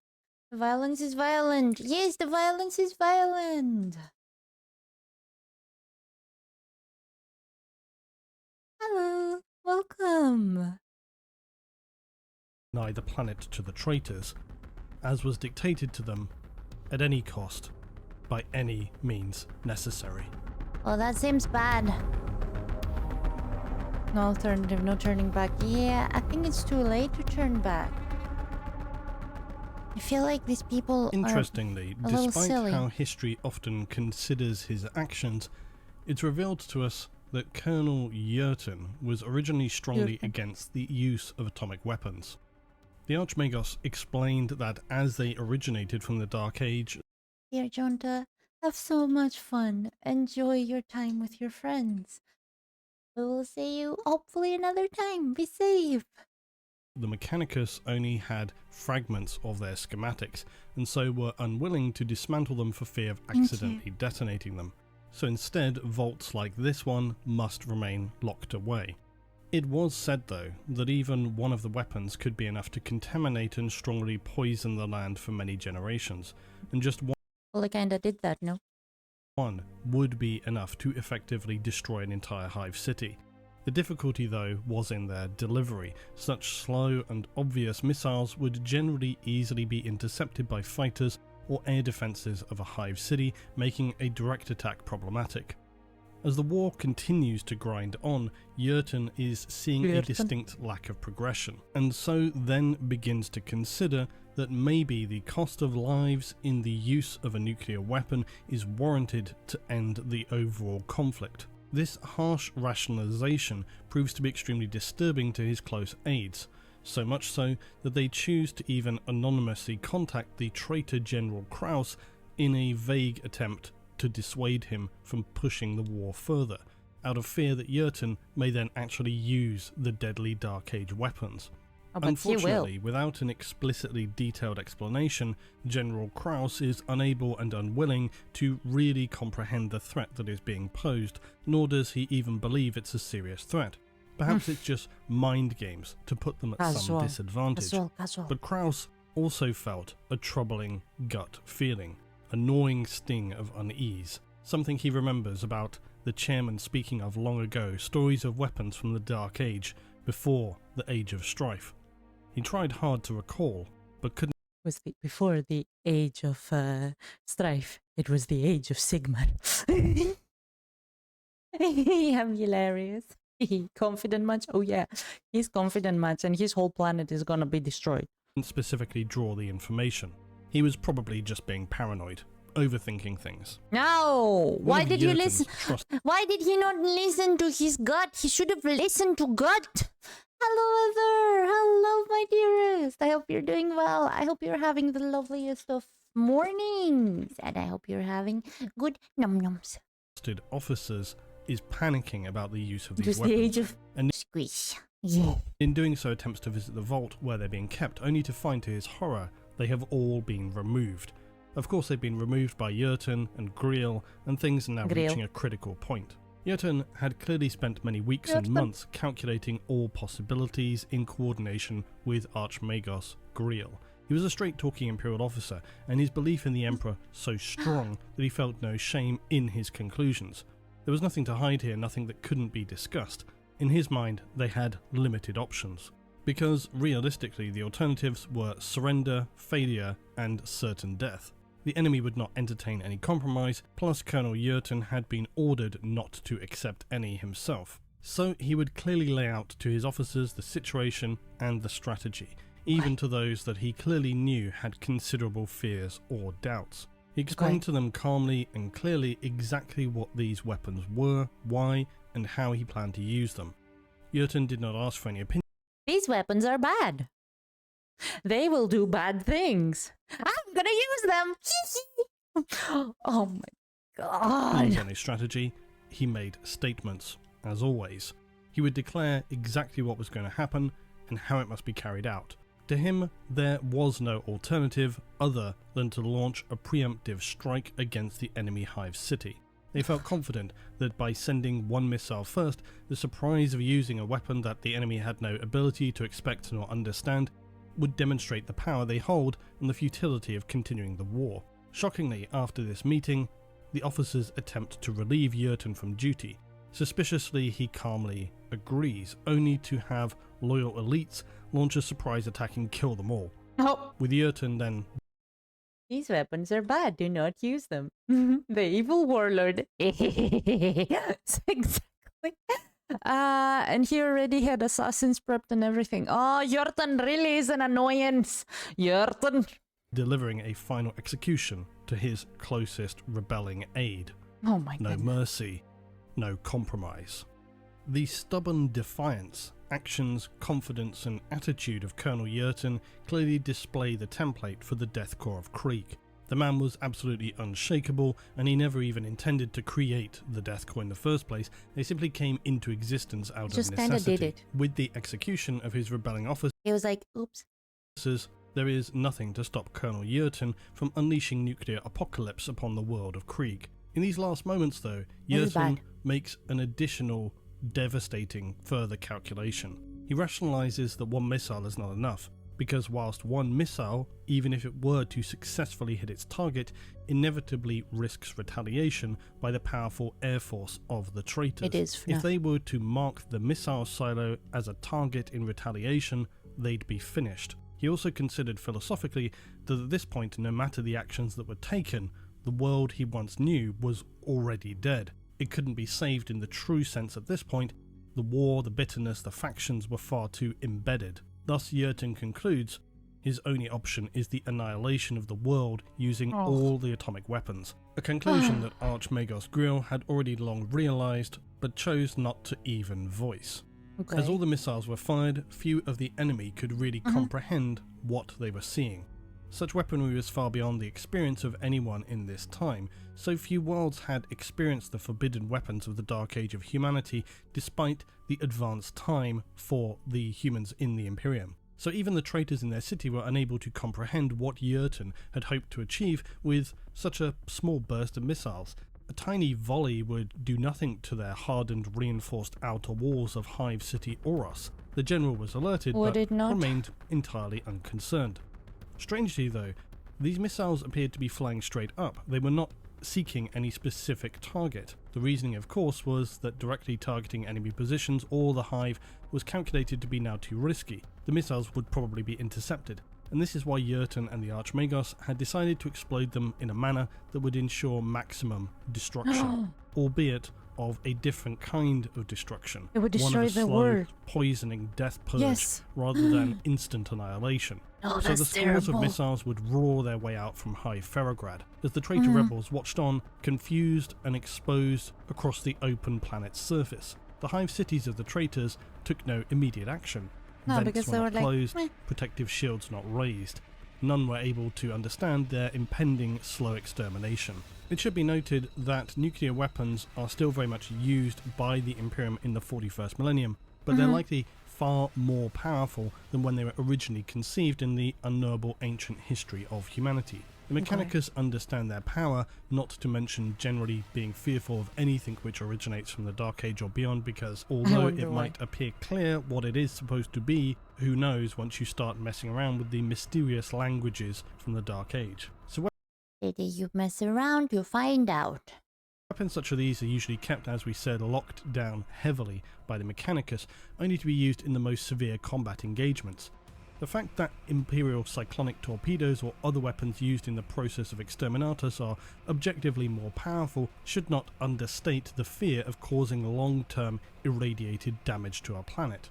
A: The violence is violent. Yes, the violence is violent. Hello. Welcome.
B: the planet to the traitors, as was dictated to them at any cost, by any means necessary.
A: Oh, that seems bad. No alternative, no turning back. Yeah, I think it's too late to turn back. I feel like these people
B: Interestingly,
A: are a little
B: despite
A: silly.
B: how history often considers his actions, it's revealed to us that Colonel Luetin was originally strongly against the use of atomic weapons. The Archmagos explained that as they originated from the Dark Age,
A: Dear Jonta, have so much fun. Enjoy your time with your friends. We will see you hopefully another time. Be safe.
B: the Mechanicus only had fragments of their schematics, and so were unwilling to dismantle them for fear of accidentally detonating them. So instead, vaults like this one must remain locked away. It was said though, that even one of the weapons could be enough to contaminate and strongly poison the land for many generations, and just
A: Well, I kinda did that, no?
B: one would be enough to effectively destroy an entire hive city. The difficulty though was in their delivery. Such slow and obvious missiles would generally easily be intercepted by fighters or air defences of a hive city, making a direct attack problematic. As the war continues to grind on, Luetin is seeing a distinct lack of progression, and so then begins to consider that maybe the cost of lives in the use of a nuclear weapon is warranted to end the overall conflict. This harsh rationalization proves to be extremely disturbing to his close aides, so much so that they choose to even anonymously contact the traitor General Kraus in a vague attempt to dissuade him from pushing the war further, out of fear that Luetin may then actually use the deadly Dark Age weapons. Unfortunately, without an explicitly detailed explanation, General Kraus is unable and unwilling to really comprehend the threat that is being posed, nor does he even believe it's a serious threat. Perhaps it's just mind games to put them at some disadvantage. But Kraus also felt a troubling gut feeling, a gnawing sting of unease, something he remembers about the chairman speaking of long ago, stories of weapons from the Dark Age, before the Age of Strife. He tried hard to recall, but couldn't.
A: Before the Age of Strife, it was the Age of Sigmar. I'm hilarious. Confident much? Oh yeah, he's confident much, and his whole planet is gonna be destroyed.
B: Specifically draw the information. He was probably just being paranoid, overthinking things.
A: No! Why did you listen? Why did he not listen to his gut? He should have listened to gut! Hello there! Hello, my dearest! I hope you're doing well. I hope you're having the loveliest of mornings. And I hope you're having good num-nums.
B: Officers is panicking about the use of these
A: Just
B: weapons.
A: The age of
B: and
A: squish. Yeah.
B: In doing so attempts to visit the vault where they're being kept, only to find to his horror they have all been removed. Of course they've been removed by Luetin and Griel, and things are now reaching a critical point. Luetin had clearly spent many weeks and months calculating all possibilities in coordination with Archmagos Griel. He was a straight-talking Imperial officer, and his belief in the Emperor so strong that he felt no shame in his conclusions. There was nothing to hide here, nothing that couldn't be discussed. In his mind, they had limited options. Because, realistically, the alternatives were surrender, failure, and certain death. The enemy would not entertain any compromise, plus Colonel Luetin had been ordered not to accept any himself. So he would clearly lay out to his officers the situation and the strategy, even to those that he clearly knew had considerable fears or doubts. He explained to them calmly and clearly exactly what these weapons were, why, and how he planned to use them. Luetin did not ask for any opinion.
A: These weapons are bad. They will do bad things. I'm gonna use them. Oh my god.
B: On his strategy, he made statements, as always. He would declare exactly what was going to happen and how it must be carried out. To him, there was no alternative other than to launch a preemptive strike against the enemy hive city. They felt confident that by sending one missile first, the surprise of using a weapon that the enemy had no ability to expect nor understand would demonstrate the power they hold and the futility of continuing the war. Shockingly, after this meeting, the officers attempt to relieve Luetin from duty. Suspiciously, he calmly agrees, only to have loyal elites launch a surprise attack and kill them all.
A: Oh.
B: With Luetin then...
A: These weapons are bad, do not use them. The evil warlord. Exactly. And he already had assassins prepped and everything. Oh, Luetin really is an annoyance. Luetin.
B: Delivering a final execution to his closest rebelling aide.
A: Oh my god.
B: No mercy, no compromise. The stubborn defiance, actions, confidence and attitude of Colonel Luetin clearly display the template for the death corps of Krieg. The man was absolutely unshakable, and he never even intended to create the Death Corps in the first place. They simply came into existence out of necessity.
A: Did it.
B: With the execution of his rebelling officers,
A: it was like, oops.
B: There is nothing to stop Colonel Luetin from unleashing nuclear apocalypse upon the world of Krieg. In these last moments, though, Luetin makes an additional, devastating further calculation. He rationalizes that one missile is not enough, because whilst one missile, even if it were to successfully hit its target, inevitably risks retaliation by the powerful air force of the traitors. If they were to mark the missile silo as a target in retaliation, they'd be finished. He also considered philosophically that at this point, no matter the actions that were taken, the world he once knew was already dead. it couldn't be saved in the true sense at this point. The war, the bitterness, the factions were far too embedded. Thus, Luetin concludes his only option is the annihilation of the world using all the atomic weapons. A conclusion that Archmagos Grill had already long realised, but chose not to even voice.
A: Okay.
B: As all the missiles were fired, few of the enemy could really comprehend what they were seeing. Such weaponry was far beyond the experience of anyone in this time, so few worlds had experienced the forbidden weapons of the Dark Age of humanity, despite the advanced time for the humans in the Imperium. So even the traitors in their city were unable to comprehend what Luetin had hoped to achieve with such a small burst of missiles. A tiny volley would do nothing to their hardened, reinforced outer walls of Hive City Oros. The general was alerted, but remained entirely unconcerned. Strangely though, these missiles appeared to be flying straight up. They were not seeking any specific target. The reasoning, of course, was that directly targeting enemy positions or the Hive was calculated to be now too risky. The missiles would probably be intercepted, and this is why Luetin and the Archmagos had decided to explode them in a manner that would ensure maximum destruction, albeit of a different kind of destruction.
A: It would destroy the world.
B: Poisoning death purge rather than instant annihilation.
A: Oh,
B: so the scores of missiles would roar their way out from High Ferrograd as the traitor rebels watched on, confused and exposed across the open planet's surface. The Hive cities of the traitors took no immediate action. Vents were not closed, protective shields not raised. None were able to understand their impending slow extermination. It should be noted that nuclear weapons are still very much used by the Imperium in the 41st millennium, but they're likely far more powerful than when they were originally conceived in the unknowable ancient history of humanity. The Mechanicus understand their power, not to mention generally being fearful of anything which originates from the Dark Age or beyond, because although it might appear clear what it is supposed to be, who knows once you start messing around with the mysterious languages from the Dark Age. So
A: you mess around, you find out.
B: weapons such as these are usually kept, as we said, locked down heavily by the Mechanicus, only to be used in the most severe combat engagements. The fact that Imperial cyclonic torpedoes or other weapons used in the process of exterminatus are objectively more powerful should not understate the fear of causing long-term irradiated damage to our planet.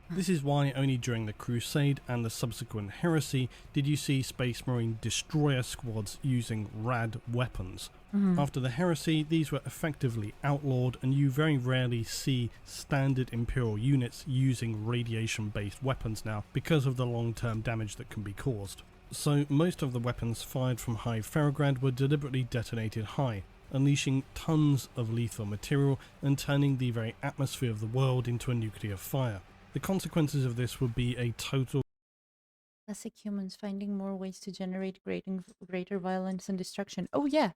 B: This is why only during the Crusade and the subsequent heresy did you see Space Marine destroyer squads using rad weapons. After the heresy, these were effectively outlawed, and you very rarely see standard Imperial units using radiation-based weapons now because of the long-term damage that can be caused. So most of the weapons fired from High Ferrograd were deliberately detonated high, unleashing tons of lethal material and turning the very atmosphere of the world into a nuclear fire. The consequences of this would be a total
A: Classic humans finding more ways to generate greater violence and destruction. Oh yeah,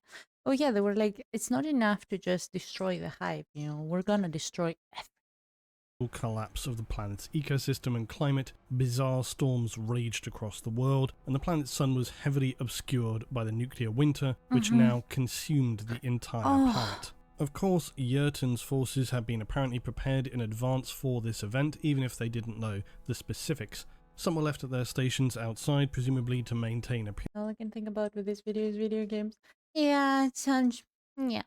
A: they were like, it's not enough to just destroy the Hive, you know, we're gonna destroy everything.
B: collapse of the planet's ecosystem and climate. Bizarre storms raged across the world, and the planet's sun was heavily obscured by the nuclear winter, which now consumed the entire planet. Of course, Luetin's forces had been apparently prepared in advance for this event, even if they didn't know the specifics. Some were left at their stations outside, presumably to maintain
A: All I can think about with this video is video games. Yeah, it sounds... yeah.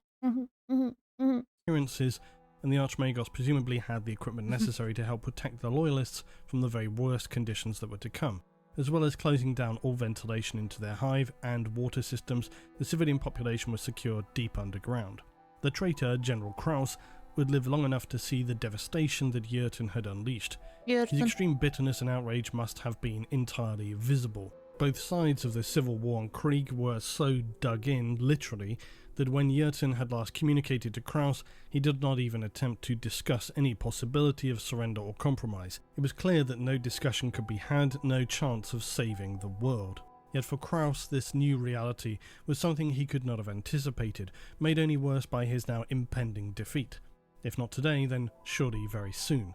B: appearances, and the Archmagos presumably had the equipment necessary to help protect the loyalists from the very worst conditions that were to come. As well as closing down all ventilation into their hive and water systems, the civilian population was secured deep underground. The traitor, General Kraus, would live long enough to see the devastation that Luetin had unleashed. His extreme bitterness and outrage must have been entirely visible. Both sides of the civil war on Krieg were so dug in, literally, that when Luetin had last communicated to Kraus, he did not even attempt to discuss any possibility of surrender or compromise. It was clear that no discussion could be had, no chance of saving the world. Yet for Kraus, this new reality was something he could not have anticipated, made only worse by his now impending defeat. If not today, then surely very soon.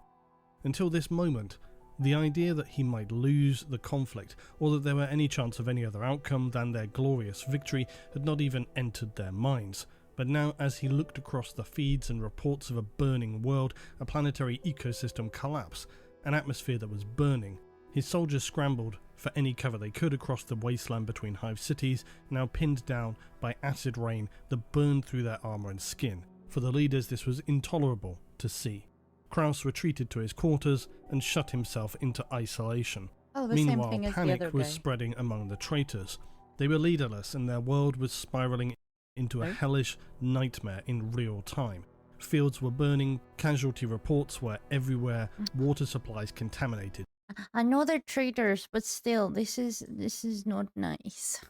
B: Until this moment, the idea that he might lose the conflict, or that there were any chance of any other outcome than their glorious victory, had not even entered their minds. But now, as he looked across the feeds and reports of a burning world, a planetary ecosystem collapse, an atmosphere that was burning, his soldiers scrambled for any cover they could across the wasteland between Hive cities, now pinned down by acid rain that burned through their armour and skin. For the leaders, this was intolerable to see. Kraus retreated to his quarters and shut himself into isolation.
A: Oh, the same
B: Meanwhile,
A: thing as the
B: panic
A: other
B: was
A: guy.
B: spreading among the traitors. They were leaderless and their world was spiraling into a
A: Right.
B: hellish nightmare in real time. Fields were burning, casualty reports were everywhere, water supplies contaminated.
A: I know they're traitors, but still, this is not nice.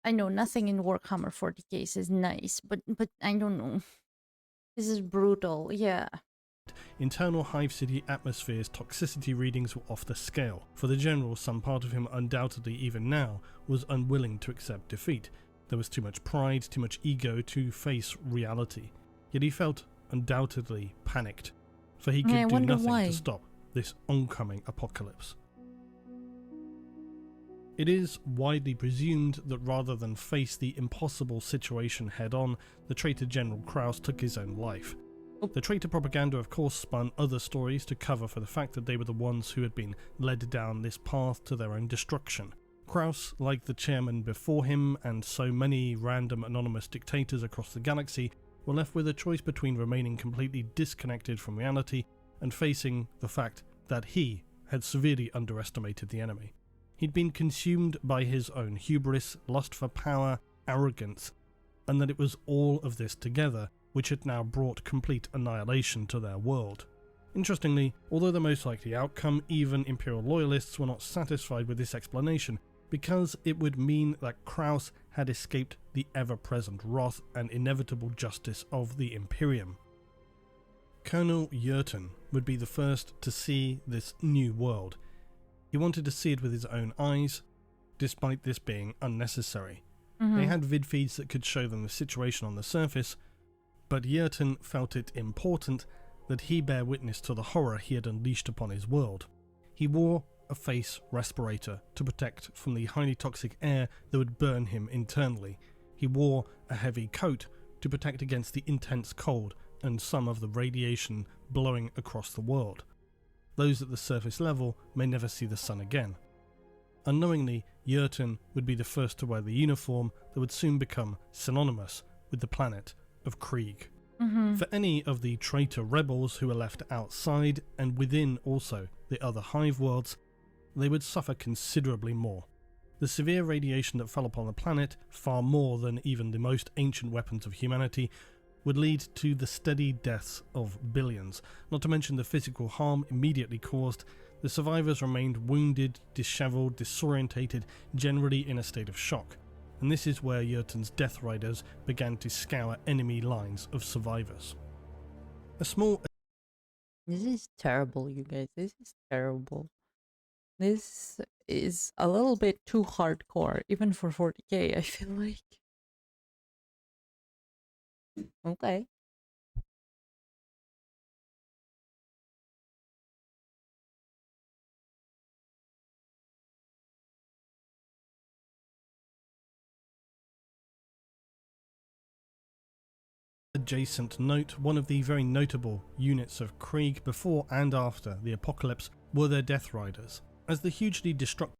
A: I know nothing in Warhammer 40k is nice, but I don't know. This is brutal, yeah.
B: Internal Hive City atmosphere's toxicity readings were off the scale. For the general, some part of him undoubtedly even now was unwilling to accept defeat. There was too much pride, too much ego to face reality. Yet he felt undoubtedly panicked, for he could
A: I
B: do
A: wonder
B: nothing
A: why.
B: to stop this oncoming apocalypse. It is widely presumed that rather than face the impossible situation head-on, the traitor General Kraus took his own life. The traitor propaganda of course spun other stories to cover for the fact that they were the ones who had been led down this path to their own destruction. Kraus, like the chairman before him and so many random anonymous dictators across the galaxy, were left with a choice between remaining completely disconnected from reality and facing the fact that he had severely underestimated the enemy. He'd been consumed by his own hubris, lust for power, arrogance, and that it was all of this together which had now brought complete annihilation to their world. Interestingly, although the most likely outcome, even Imperial loyalists were not satisfied with this explanation, because it would mean that Kraus had escaped the ever-present wrath and inevitable justice of the Imperium. Colonel Luetin would be the first to see this new world. He wanted to see it with his own eyes, despite this being unnecessary. They had vid feeds that could show them the situation on the surface, but Luetin felt it important that he bear witness to the horror he had unleashed upon his world. He wore a face respirator to protect from the highly toxic air that would burn him internally. He wore a heavy coat to protect against the intense cold and some of the radiation blowing across the world. Those at the surface level may never see the sun again. Unknowingly, Luetin would be the first to wear the uniform that would soon become synonymous with the planet of Krieg. For any of the traitor rebels who were left outside and within also the other hive worlds, they would suffer considerably more. The severe radiation that fell upon the planet, far more than even the most ancient weapons of humanity, would lead to the steady deaths of billions, not to mention the physical harm immediately caused. The survivors remained wounded, dishevelled, disorientated, generally in a state of shock. And this is where Luetin's Death Riders began to scour enemy lines of survivors. A small
A: This is terrible, you guys. This is terrible. This is a little bit too hardcore, even for 40k, I feel like. Okay.
B: adjacent note, one of the very notable units of Krieg before and after the apocalypse were their Death Riders. As the hugely destructive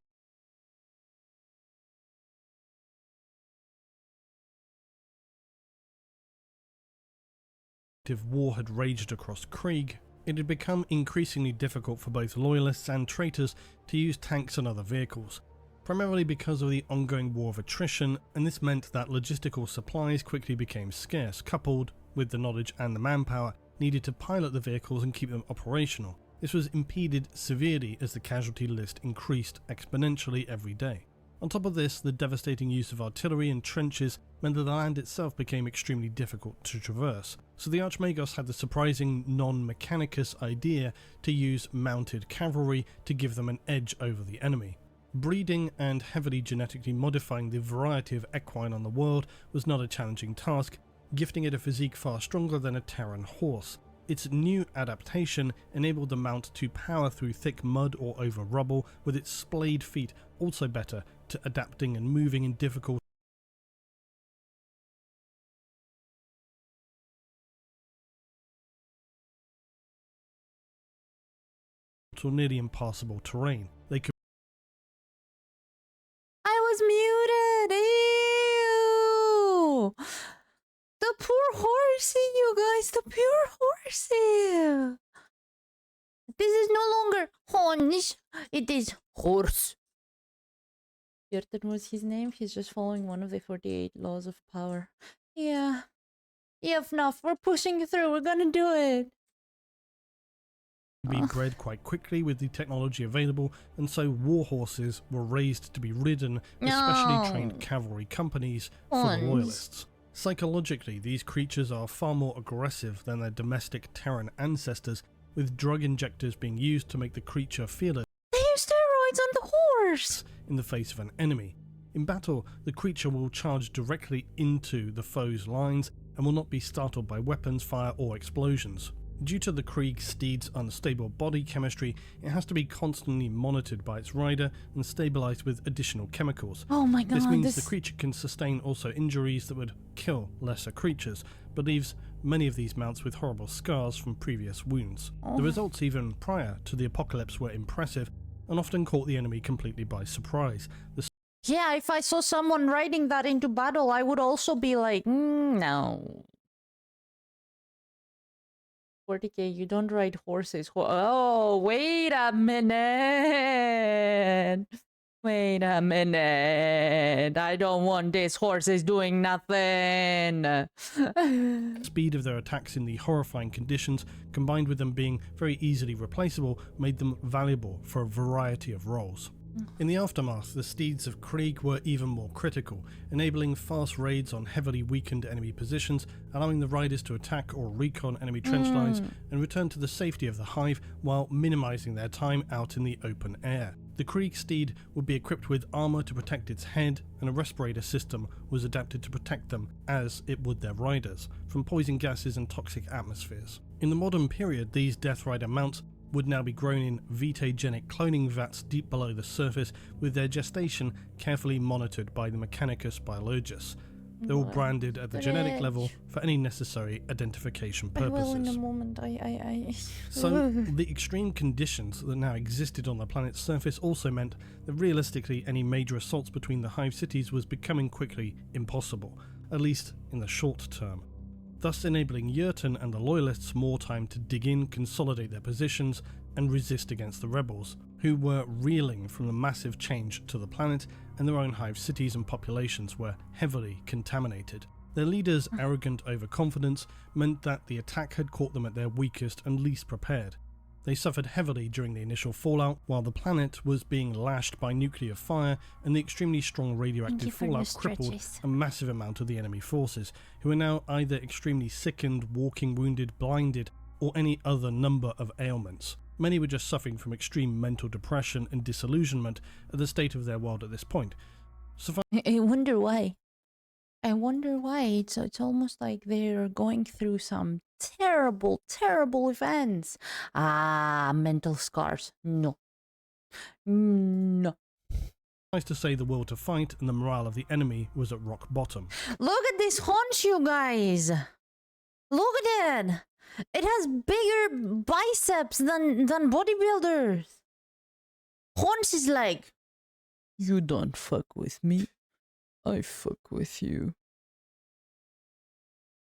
B: war had raged across Krieg, it had become increasingly difficult for both loyalists and traitors to use tanks and other vehicles, primarily because of the ongoing war of attrition, and this meant that logistical supplies quickly became scarce, coupled with the knowledge and the manpower needed to pilot the vehicles and keep them operational. This was impeded severely as the casualty list increased exponentially every day. On top of this, the devastating use of artillery and trenches meant that the land itself became extremely difficult to traverse, so the Archmagos had the surprising non-mechanicus idea to use mounted cavalry to give them an edge over the enemy. Breeding and heavily genetically modifying the variety of equine on the world was not a challenging task, gifting it a physique far stronger than a Terran horse. Its new adaptation enabled the mount to power through thick mud or over rubble, with its splayed feet also better to adapting and moving in difficult or nearly impassable terrain. They could
A: I was muted! Ew! The poor horsey, you guys, the pure horsey. This is no longer horns, it is horse. Jurten was his name. He's just following one of the 48 laws of power. Yeah. Yeah, FNAF, we're pushing through. We're gonna do it.
B: Be bred quite quickly with the technology available, and so war horses were raised to be ridden as specially trained cavalry companies for the loyalists. Psychologically, these creatures are far more aggressive than their domestic Terran ancestors, with drug injectors being used to make the creature fearless.
A: They use steroids on the horse!
B: In the face of an enemy. In battle, the creature will charge directly into the foe's lines and will not be startled by weapons fire or explosions. Due to the Krieg steed's unstable body chemistry, it has to be constantly monitored by its rider and stabilized with additional chemicals.
A: Oh my god,
B: this means the creature can sustain also injuries that would kill lesser creatures, but leaves many of these mounts with horrible scars from previous wounds. The results even prior to the apocalypse were impressive and often caught the enemy completely by surprise.
A: Yeah, if I saw someone riding that into battle, I would also be like, no. 40k, you don't ride horses. Oh, wait a minute. Wait a minute. I don't want these horses doing nothing.
B: Speed of their attacks in the horrifying conditions, combined with them being very easily replaceable, made them valuable for a variety of roles. In the aftermath, the steeds of Krieg were even more critical, enabling fast raids on heavily weakened enemy positions, allowing the riders to attack or recon enemy trench lines and return to the safety of the hive while minimizing their time out in the open air. The Krieg steed would be equipped with armor to protect its head, and a respirator system was adapted to protect them, as it would their riders, from poison gases and toxic atmospheres. In the modern period, these Death Rider mounts would now be grown in vitagenic cloning vats deep below the surface, with their gestation carefully monitored by the Mechanicus biologists. They're all branded at the genetic level for any necessary identification purposes.
A: Well, in a moment,
B: So, the extreme conditions that now existed on the planet's surface also meant that realistically any major assaults between the hive cities was becoming quickly impossible, at least in the short term, thus enabling Luetin and the Loyalists more time to dig in, consolidate their positions, and resist against the rebels, who were reeling from the massive change to the planet, and their own hive cities and populations were heavily contaminated. Their leaders' arrogant overconfidence meant that the attack had caught them at their weakest and least prepared. They suffered heavily during the initial fallout, while the planet was being lashed by nuclear fire, and the extremely strong radioactive fallout crippled a massive amount of the enemy forces, who are now either extremely sickened, walking wounded, blinded, or any other number of ailments. Many were just suffering from extreme mental depression and disillusionment at the state of their world at this point.
A: I wonder why. I wonder why. It's almost like they're going through some terrible, terrible events. Mental scars. No. No.
B: Nice to say the will to fight and the morale of the enemy was at rock bottom.
A: Look at this haunch, you guys. Look at it. It has bigger biceps than bodybuilders. Haunch is like, you don't fuck with me. I fuck with you.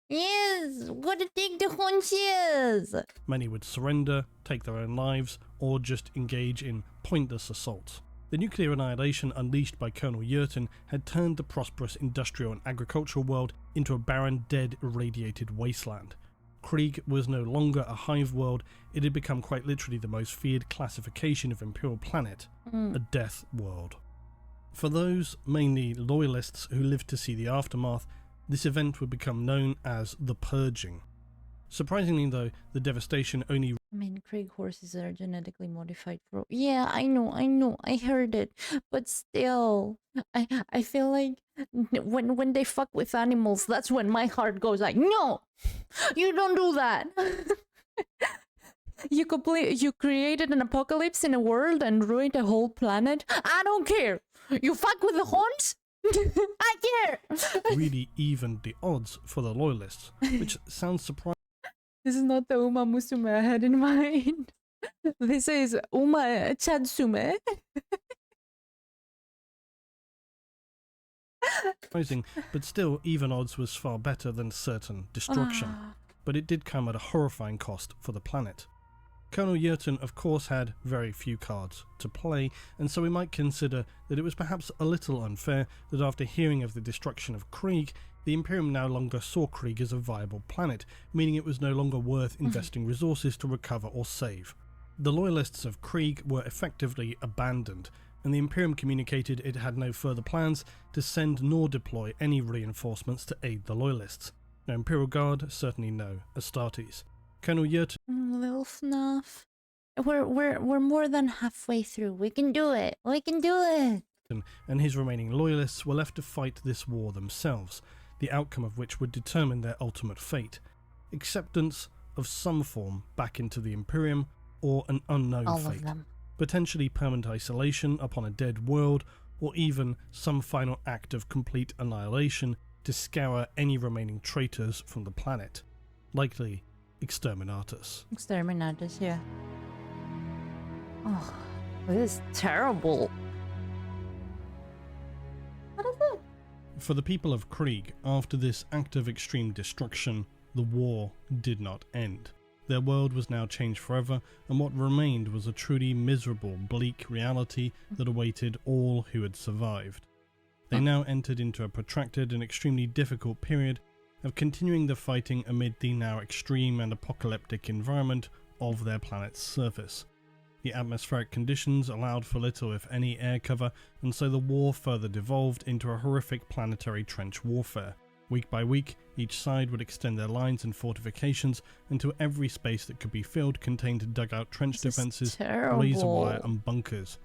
A: Yes, gotta take the haunches.
B: Many would surrender, take their own lives, or just engage in pointless assaults. The nuclear annihilation unleashed by Colonel Luetin had turned the prosperous industrial and agricultural world into a barren, dead, irradiated wasteland. Krieg was no longer a hive world, it had become quite literally the most feared classification of Imperial planet, a death world. For those, mainly loyalists who lived to see the aftermath, this event would become known as the Purging. Surprisingly though, the devastation only...
A: I mean, Krieg horses are genetically modified for... Yeah, I know, I heard it. But still, I feel like when they fuck with animals, that's when my heart goes like, no! You don't do that! You created an apocalypse in a world and ruined a whole planet? I don't care! You fuck with the horns? I care!
B: really evened the odds for the loyalists, which sounds surprising.
A: This is not the Uma Musume I had in mind. This is Uma Chadsume.
B: Surprising, but still, even odds was far better than certain destruction. But it did come at a horrifying cost for the planet. Colonel Luetin, of course, had very few cards to play, and so we might consider that it was perhaps a little unfair that after hearing of the destruction of Krieg, the Imperium no longer saw Krieg as a viable planet, meaning it was no longer worth investing resources to recover or save. The loyalists of Krieg were effectively abandoned, and the Imperium communicated it had no further plans to send nor deploy any reinforcements to aid the loyalists. No Imperial Guard, certainly no Astartes. Colonel Luetin
A: Little FNAF. We're more than halfway through. We can do it. We can do it.
B: and his remaining loyalists were left to fight this war themselves, the outcome of which would determine their ultimate fate. Acceptance of some form back into the Imperium, or an unknown
A: All
B: fate.
A: of them.
B: Potentially permanent isolation upon a dead world, or even some final act of complete annihilation to scour any remaining traitors from the planet. Likely, exterminatus.
A: Exterminatus, yeah. Oh, this is terrible. What is it?
B: For the people of Krieg, after this act of extreme destruction, the war did not end. Their world was now changed forever, and what remained was a truly miserable, bleak reality that awaited all who had survived. They now entered into a protracted and extremely difficult period of continuing the fighting amid the now extreme and apocalyptic environment of their planet's surface. The atmospheric conditions allowed for little if any air cover, and so the war further devolved into a horrific planetary trench warfare. Week by week, each side would extend their lines and fortifications until every space that could be filled contained dugout trench defences, laser wire and bunkers.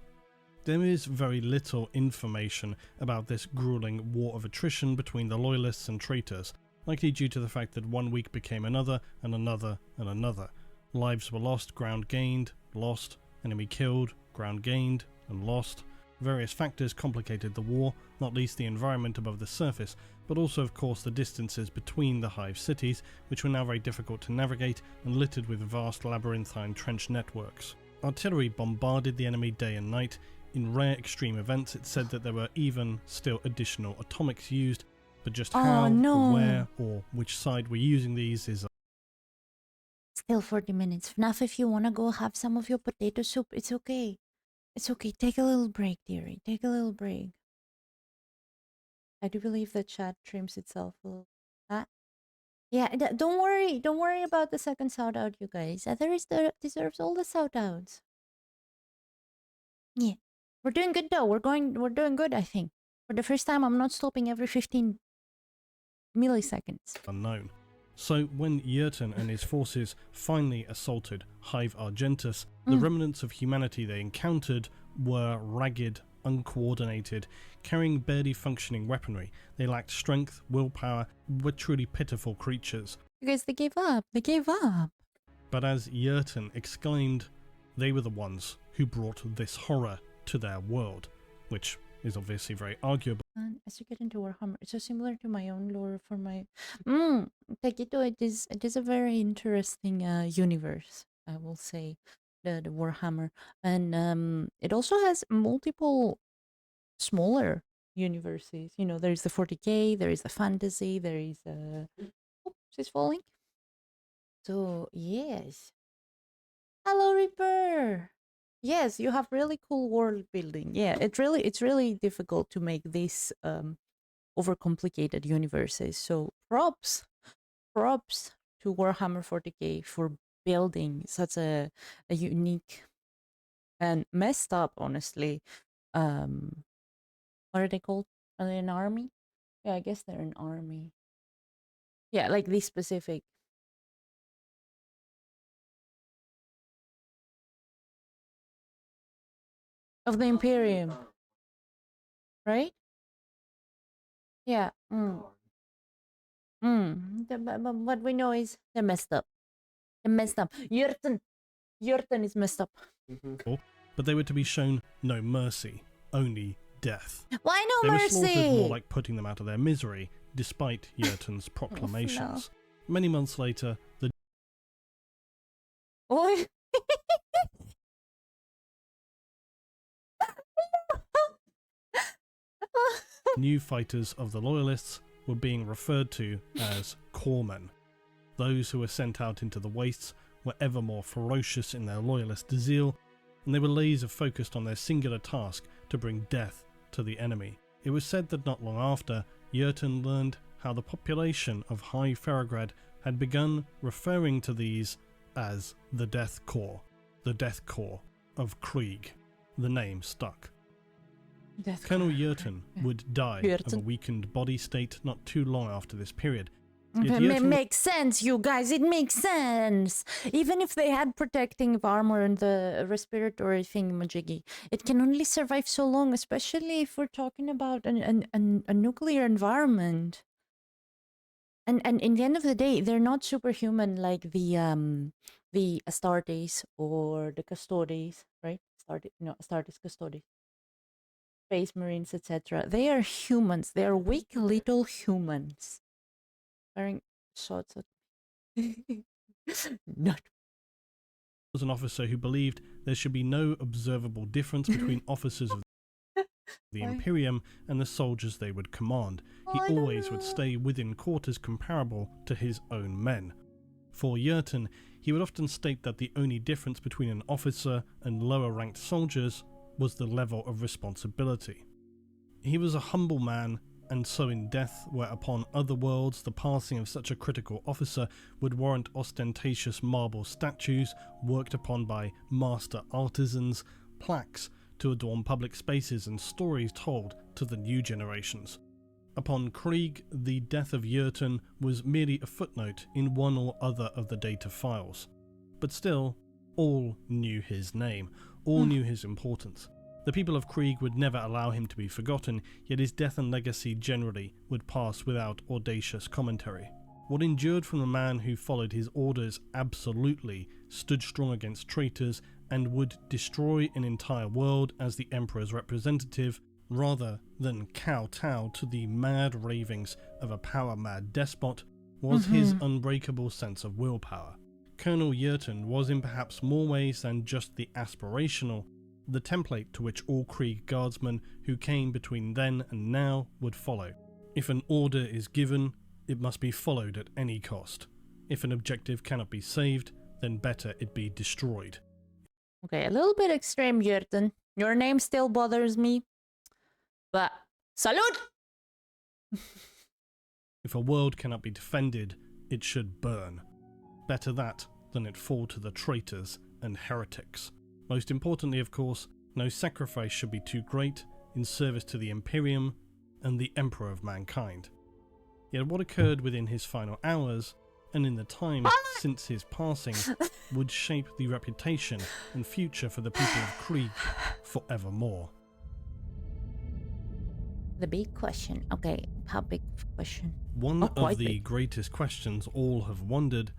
B: There is very little information about this grueling war of attrition between the loyalists and traitors, likely due to the fact that one week became another and another and another. Lives were lost, ground gained, lost, enemy killed, ground gained and lost. Various factors complicated the war, not least the environment above the surface, but also of course the distances between the hive cities, which were now very difficult to navigate and littered with vast labyrinthine trench networks. Artillery bombarded the enemy day and night. In rare extreme events it said that there were even still additional atomics used, but just how, or where, or which side were using these is
A: Still 40 minutes. FNAF, if you wanna go have some of your potato soup, it's okay. It's okay. Take a little break, dearie. Take a little break. I do believe the chat trims itself a little. Yeah, don't worry. Don't worry about the second shout out, you guys. Deserves all the shout outs. Yeah. We're doing good though. We're doing good, I think. For the first time, I'm not stopping every 15 milliseconds.
B: unknown. So when Luetin and his forces finally assaulted Hive Argentus, the remnants of humanity they encountered were ragged, uncoordinated, carrying barely functioning weaponry. They lacked strength, willpower, were truly pitiful creatures.
A: You guys, they gave up. They gave up.
B: But as Luetin exclaimed, they were the ones who brought this horror to their world, which is obviously very arguable.
A: And as you get into Warhammer, it's so similar to my own lore for my Taquito. It is a very interesting universe, I will say, the Warhammer, and it also has multiple smaller universes. You know, there's the 40k, there is the fantasy, there is oh, she's falling. So yes, hello Reaper. Yes, you have really cool world building. Yeah, it's really difficult to make these overcomplicated universes. So props to Warhammer 40k for building such a unique and messed up, honestly. What are they called? Are they an army? Yeah, I guess they're an army. Yeah, like this specific. Of the Imperium. Right? Yeah. But what we know is they're messed up. They're messed up. Luetin is messed up.
B: But they were to be shown no mercy, only death.
A: Why no
B: they
A: mercy?
B: Were slaughtered more like putting them out of their misery, despite Luetin's proclamations. Many months later, the
A: Oi.
B: new fighters of the Loyalists were being referred to as corpsmen. Those who were sent out into the wastes were ever more ferocious in their loyalist zeal, and they were laser focused on their singular task to bring death to the enemy. It was said that not long after, Luetin learned how the population of High Ferrograd had begun referring to these as the Death Corps of Krieg. The name stuck. Colonel Luetin would die of a weakened body state not too long after this period.
A: It makes sense, you guys, it makes sense. Even if they had protecting armor and the respiratory thingamajiggy, it can only survive so long, especially if we're talking about a nuclear environment. And in the end of the day, they're not superhuman like the Astartes or the Custodes, right? Astartes, Custodes, Space Marines, etc. They are humans. They are weak little humans. Firing shots at not.
B: Was an officer who believed there should be no observable difference between officers of the Imperium and the soldiers they would command. He always would stay within quarters comparable to his own men. For Luetin, he would often state that the only difference between an officer and lower ranked soldiers was the level of responsibility. He was a humble man, and so in death, where upon other worlds the passing of such a critical officer would warrant ostentatious marble statues worked upon by master artisans, plaques to adorn public spaces, and stories told to the new generations. Upon Krieg, the death of Luetin was merely a footnote in one or other of the data files. But still, all knew his name, all knew his importance. The people of Krieg would never allow him to be forgotten, yet his death and legacy generally would pass without audacious commentary. What endured from the man who followed his orders absolutely, stood strong against traitors, and would destroy an entire world as the Emperor's representative, rather than kowtow to the mad ravings of a power-mad despot, was his unbreakable sense of willpower. Colonel Luetin was in perhaps more ways than just the aspirational, the template to which all Krieg guardsmen who came between then and now would follow. If an order is given, it must be followed at any cost. If an objective cannot be saved, then better it be destroyed.
A: Okay, a little bit extreme, Luetin. Your name still bothers me, but salute!
B: If a world cannot be defended, it should burn. Better that than it fall to the traitors and heretics. Most importantly, of course, no sacrifice should be too great in service to the Imperium and the Emperor of mankind. Yet what occurred within his final hours, and in the time since his passing, would shape the reputation and future for the people of Krieg forevermore.
A: The big question. Okay, how big question?
B: One of the greatest questions all have wondered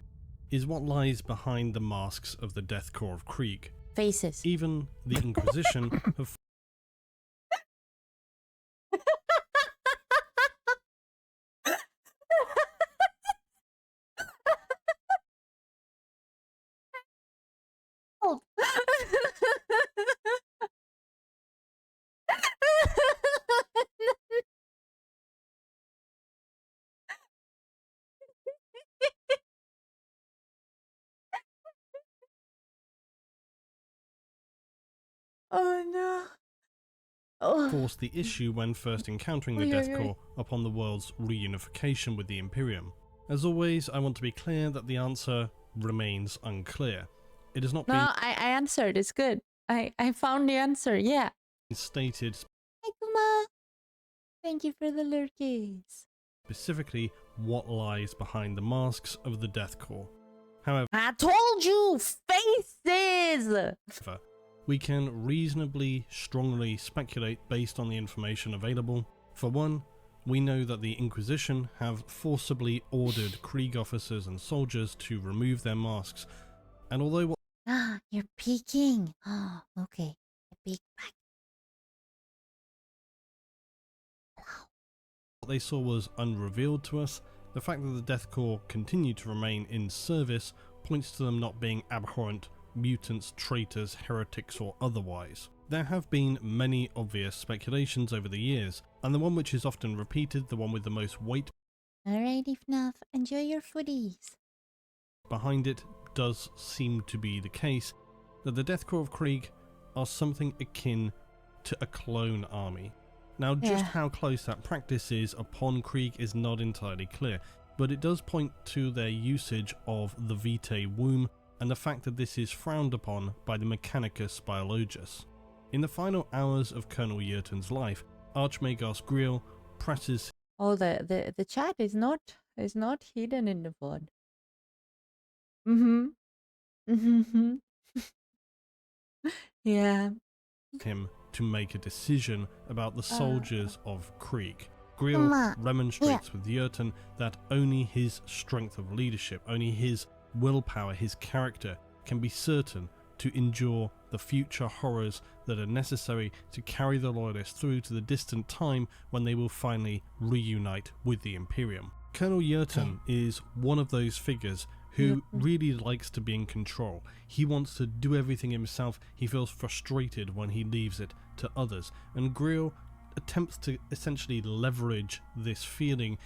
B: is what lies behind the masks of the Death Corps of Krieg.
A: Faces.
B: Even the Inquisition have
A: Oh no. Oh.
B: forced the issue when first encountering the Death Corps upon the world's reunification with the Imperium. As always, I want to be clear that the answer remains unclear. It has not been
A: I answered. It's good. I found the answer. Yeah.
B: stated
A: Hi, Kuma. Thank you for the lurkies.
B: specifically what lies behind the masks of the Death Corps. However,
A: I told you, faces.
B: we can reasonably strongly speculate based on the information available. For one, we know that the Inquisition have forcibly ordered Krieg officers and soldiers to remove their masks, and although what
A: You're peeking. Oh, okay. I peek back.
B: they saw was unrevealed to us, the fact that the Death Corps continued to remain in service points to them not being abhorrent mutants, traitors, heretics, or otherwise. There have been many obvious speculations over the years, and the one which is often repeated, the one with the most weight
A: Alrighty, FNAF, enjoy your footies.
B: behind it, does seem to be the case that the Death Corps of Krieg are something akin to a clone army. Now, just how close that practice is upon Krieg is not entirely clear, but it does point to their usage of the Vitae womb and the fact that this is frowned upon by the Mechanicus Biologus. In the final hours of Colonel Luetin's life, Archmagos Griel presses
A: Oh, the chat is not hidden in the VOD. Yeah.
B: him to make a decision about the soldiers of Krieg. Griel
A: Mama,
B: remonstrates with Luetin that only his strength of leadership, only his willpower, his character can be certain to endure the future horrors that are necessary to carry the Loyalists through to the distant time when they will finally reunite with the Imperium. Colonel Luetin is one of those figures who really likes to be in control. He wants to do everything himself. He feels frustrated when he leaves it to others. And Griel attempts to essentially leverage this feeling,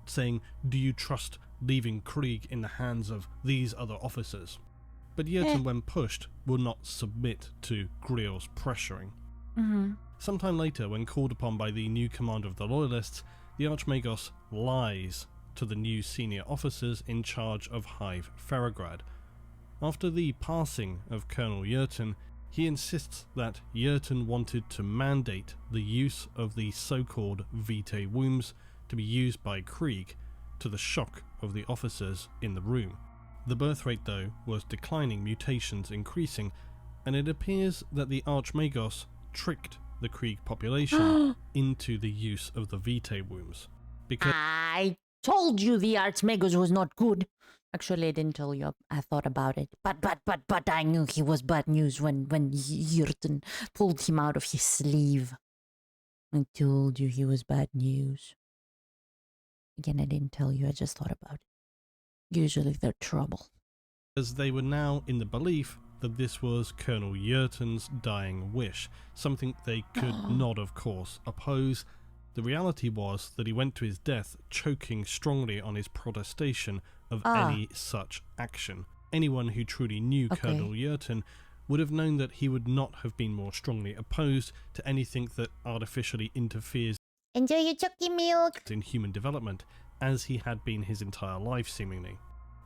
B: saying, do you trust leaving Krieg in the hands of these other officers? But Luetin, when pushed, will not submit to Griel's pressuring. Sometime later, when called upon by the new commander of the Loyalists, the Archmagos lies to the new senior officers in charge of Hive Ferrograd. After the passing of Colonel Luetin, he insists that Luetin wanted to mandate the use of the so-called Vitae wombs to be used by Krieg, to the shock of the officers in the room. The birth rate, though, was declining, mutations increasing, and it appears that the Archmagos tricked the Krieg population into the use of the Vitae wombs. Because
A: I told you the Archmagos was not good. Actually, I didn't tell you. I thought about it. But I knew he was bad news when Luetin pulled him out of his sleeve. I told you he was bad news. Again, I didn't tell you. I just thought about it. Usually they're trouble.
B: as they were now in the belief that this was Colonel Luetin's dying wish, something they could not, of course, oppose. The reality was that he went to his death choking strongly on his protestation of any such action. Anyone who truly knew Colonel Luetin would have known that he would not have been more strongly opposed to anything that artificially interferes
A: Enjoy your chucky milk!
B: in human development, as he had been his entire life seemingly.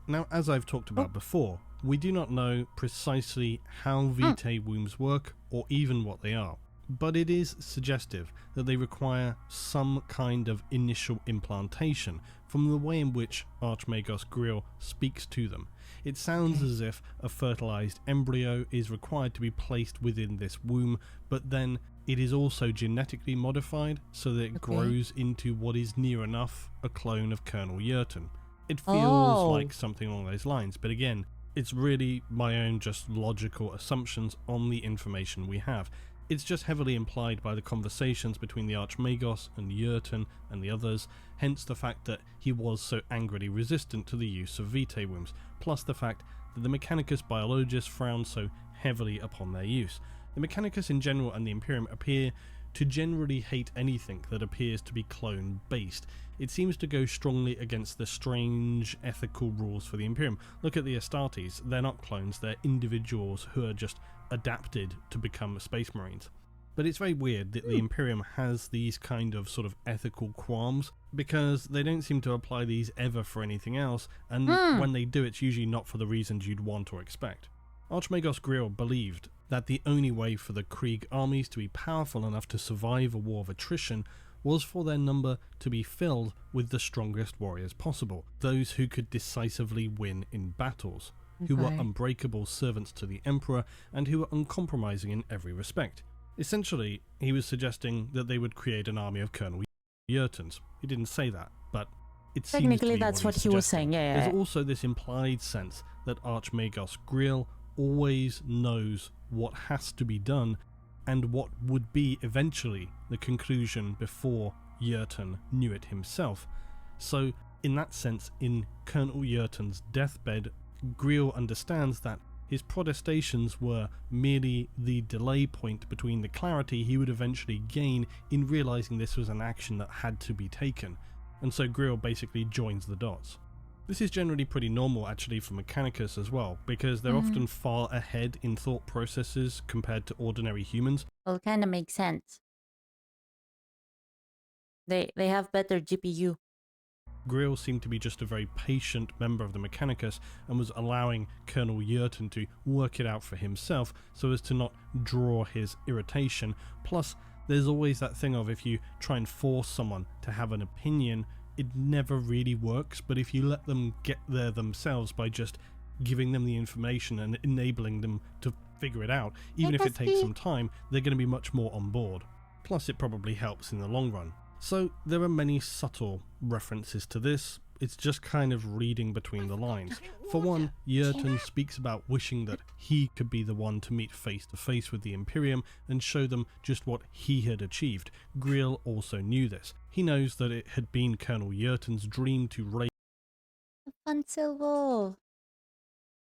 B: Now, as I've talked about before, we do not know precisely how Vitae wombs work or even what they are, but it is suggestive that they require some kind of initial implantation from the way in which Archmagos Griel speaks to them. It sounds as if a fertilized embryo is required to be placed within this womb, but then it is also genetically modified so that it grows into what is near enough a clone of Colonel Luetin. It feels like something along those lines, but again, it's really my own just logical assumptions on the information we have. It's just heavily implied by the conversations between the Archmagos and Luetin and the others, hence the fact that he was so angrily resistant to the use of Vitae wombs, plus the fact that the Mechanicus Biologus frowned so heavily upon their use. The Mechanicus in general and the Imperium appear to generally hate anything that appears to be clone-based. It seems to go strongly against the strange ethical rules for the Imperium. Look at the Astartes, they're not clones, they're individuals who are just adapted to become Space Marines. But it's very weird that the Imperium has these kind of sort of ethical qualms, because they don't seem to apply these ever for anything else, and when they do, it's usually not for the reasons you'd want or expect. Archmagos Griel believed that the only way for the Krieg armies to be powerful enough to survive a war of attrition was for their number to be filled with the strongest warriors possible, those who could decisively win in battles, who were unbreakable servants to the Emperor, and who were uncompromising in every respect. Essentially, he was suggesting that they would create an army of Colonel Luetins. He didn't say that, but it seems
A: Technically,
B: to be
A: that's
B: what
A: he was saying,
B: There's also this implied sense that Archmagos Griel always knows what has to be done and what would be eventually the conclusion before Luetin knew it himself. So, in that sense, in Colonel Luetin's deathbed, Griel understands that His protestations were merely the delay point between the clarity he would eventually gain in realizing this was an action that had to be taken, and so Grill basically joins the dots. This is generally pretty normal actually for Mechanicus as well, because they're often far ahead in thought processes compared to ordinary humans.
A: Well, it kind of makes sense. They have better GPU.
B: Grill seemed to be just a very patient member of the Mechanicus and was allowing Colonel Luetin to work it out for himself so as to not draw his irritation. Plus, there's always that thing of if you try and force someone to have an opinion, it never really works, but if you let them get there themselves by just giving them the information and enabling them to figure it out, even if it takes some time, they're going to be much more on board. Plus, it probably helps in the long run. So there are many subtle references to this. It's just kind of reading between the lines. For one, Luetin speaks about wishing that he could be the one to meet face to face with the Imperium and show them just what he had achieved. Grill also knew this. He knows that it had been Colonel Luetin's dream to raise
A: Fun Silvo.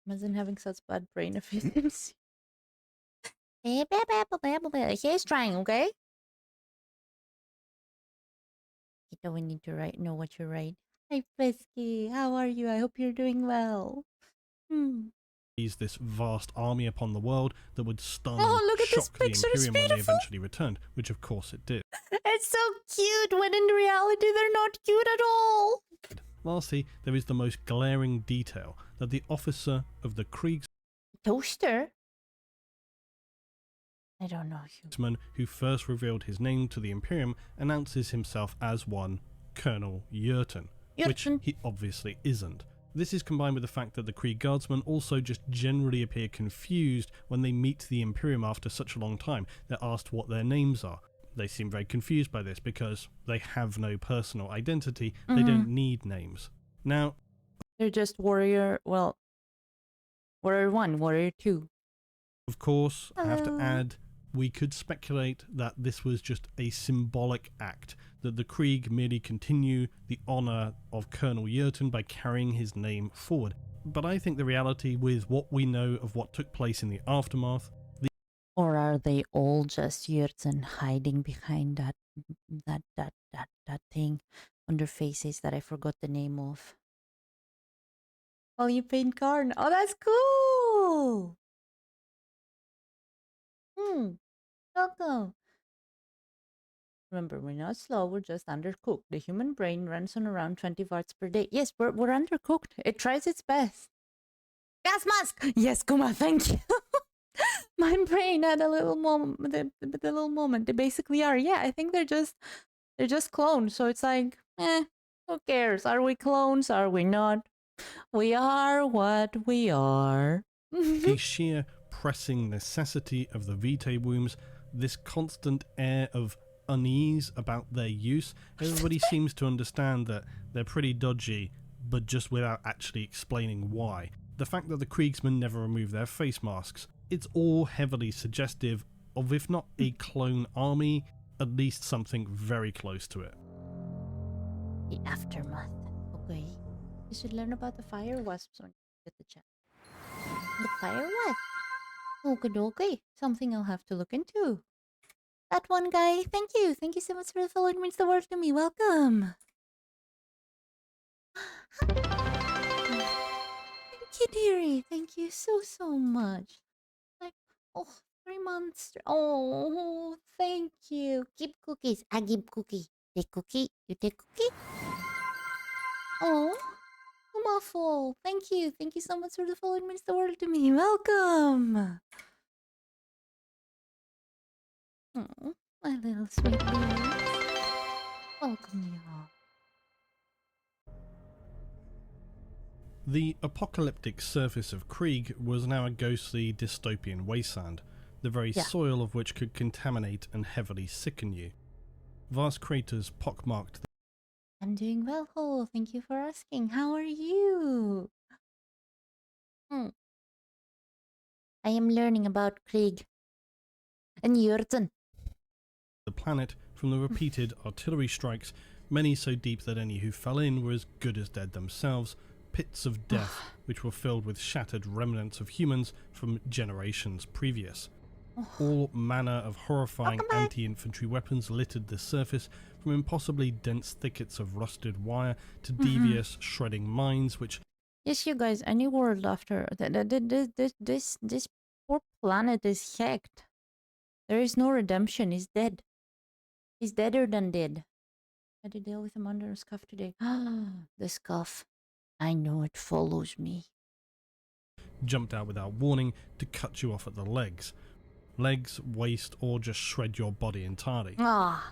A: Imagine having such bad brain efficiency. He's trying, okay? You don't need to know what you write. Hi, Frisky. How are you? I hope you're doing well.
B: this vast army upon the world that would stun
A: look
B: and
A: at this
B: shock the
A: picture, it's
B: Imperium when they
A: beautiful.
B: eventually returned, which of course it did.
A: It's so cute when in reality they're not cute at all.
B: Lastly, there is the most glaring detail that the officer of the Kriegsman
A: Toaster? I don't know.
B: who first revealed his name to the Imperium announces himself as one Colonel Luetin, which he obviously isn't. This is combined with the fact that the Krieg Guardsmen also just generally appear confused when they meet the Imperium after such a long time. They're asked what their names are. They seem very confused by this because they have no personal identity. They don't need names. Now,
A: they're just warrior, well, warrior 1, warrior 2.
B: Of course, I have to add, we could speculate that this was just a symbolic act, that the Krieg merely continue the honour of Colonel Luetin by carrying his name forward. But I think the reality with what we know of what took place in the aftermath...
A: Or are they all just Yurtsen hiding behind that thing on their faces that I forgot the name of? Oh, you paint Karn. Oh, that's cool! Welcome. Remember, we're not slow, we're just undercooked. The human brain runs on around 20 watts per day. Yes, we're undercooked. It tries its best. Gas mask! Yes, Kuma, thank you. My brain had a little moment, the little moment. They basically are. Yeah, I think they're just clones. So it's like, who cares? Are we clones? Are we not? We are what we are.
B: The sheer pressing necessity of the Vitae wombs, this constant air of unease about their use. Everybody seems to understand that they're pretty dodgy, but just without actually explaining why. The fact that the Kriegsmen never remove their face masks, it's all heavily suggestive of, if not a clone army, at least something very close to it.
A: The aftermath. Okay. You should learn about the fire wasps when you get the chance. The fire what? Okay. Something I'll have to look into. That one guy, thank you. Thank you so much for the follow. It means the world to me. Welcome. Thank you, dearie. Thank you so much. Like, 3 months. Oh, thank you. Keep cookies. I give cookie. Take cookie. You take cookie. Oh, Muffle. Thank you. Thank you so much for the follow. It means the world to me. Welcome. Oh, my little sweet babies. Welcome, you all.
B: The apocalyptic surface of Krieg was now a ghostly dystopian wasteland, the very soil of which could contaminate and heavily sicken you. Vast craters pockmarked.
A: I'm doing well, Ho. Thank you for asking. How are you? I am learning about Krieg and Yurtsen.
B: The planet from the repeated artillery strikes, many so deep that any who fell in were as good as dead themselves, pits of death which were filled with shattered remnants of humans from generations previous. All manner of horrifying anti-infantry weapons littered the surface, from impossibly dense thickets of rusted wire to devious shredding mines which...
A: Yes, you guys, any world after... This poor planet is hacked. There is no redemption. He's dead. He's deader than dead. I had to deal with him under a scuff today. The scuff. I know it follows me.
B: Jumped out without warning to cut you off at the legs, waist, or just shred your body entirely.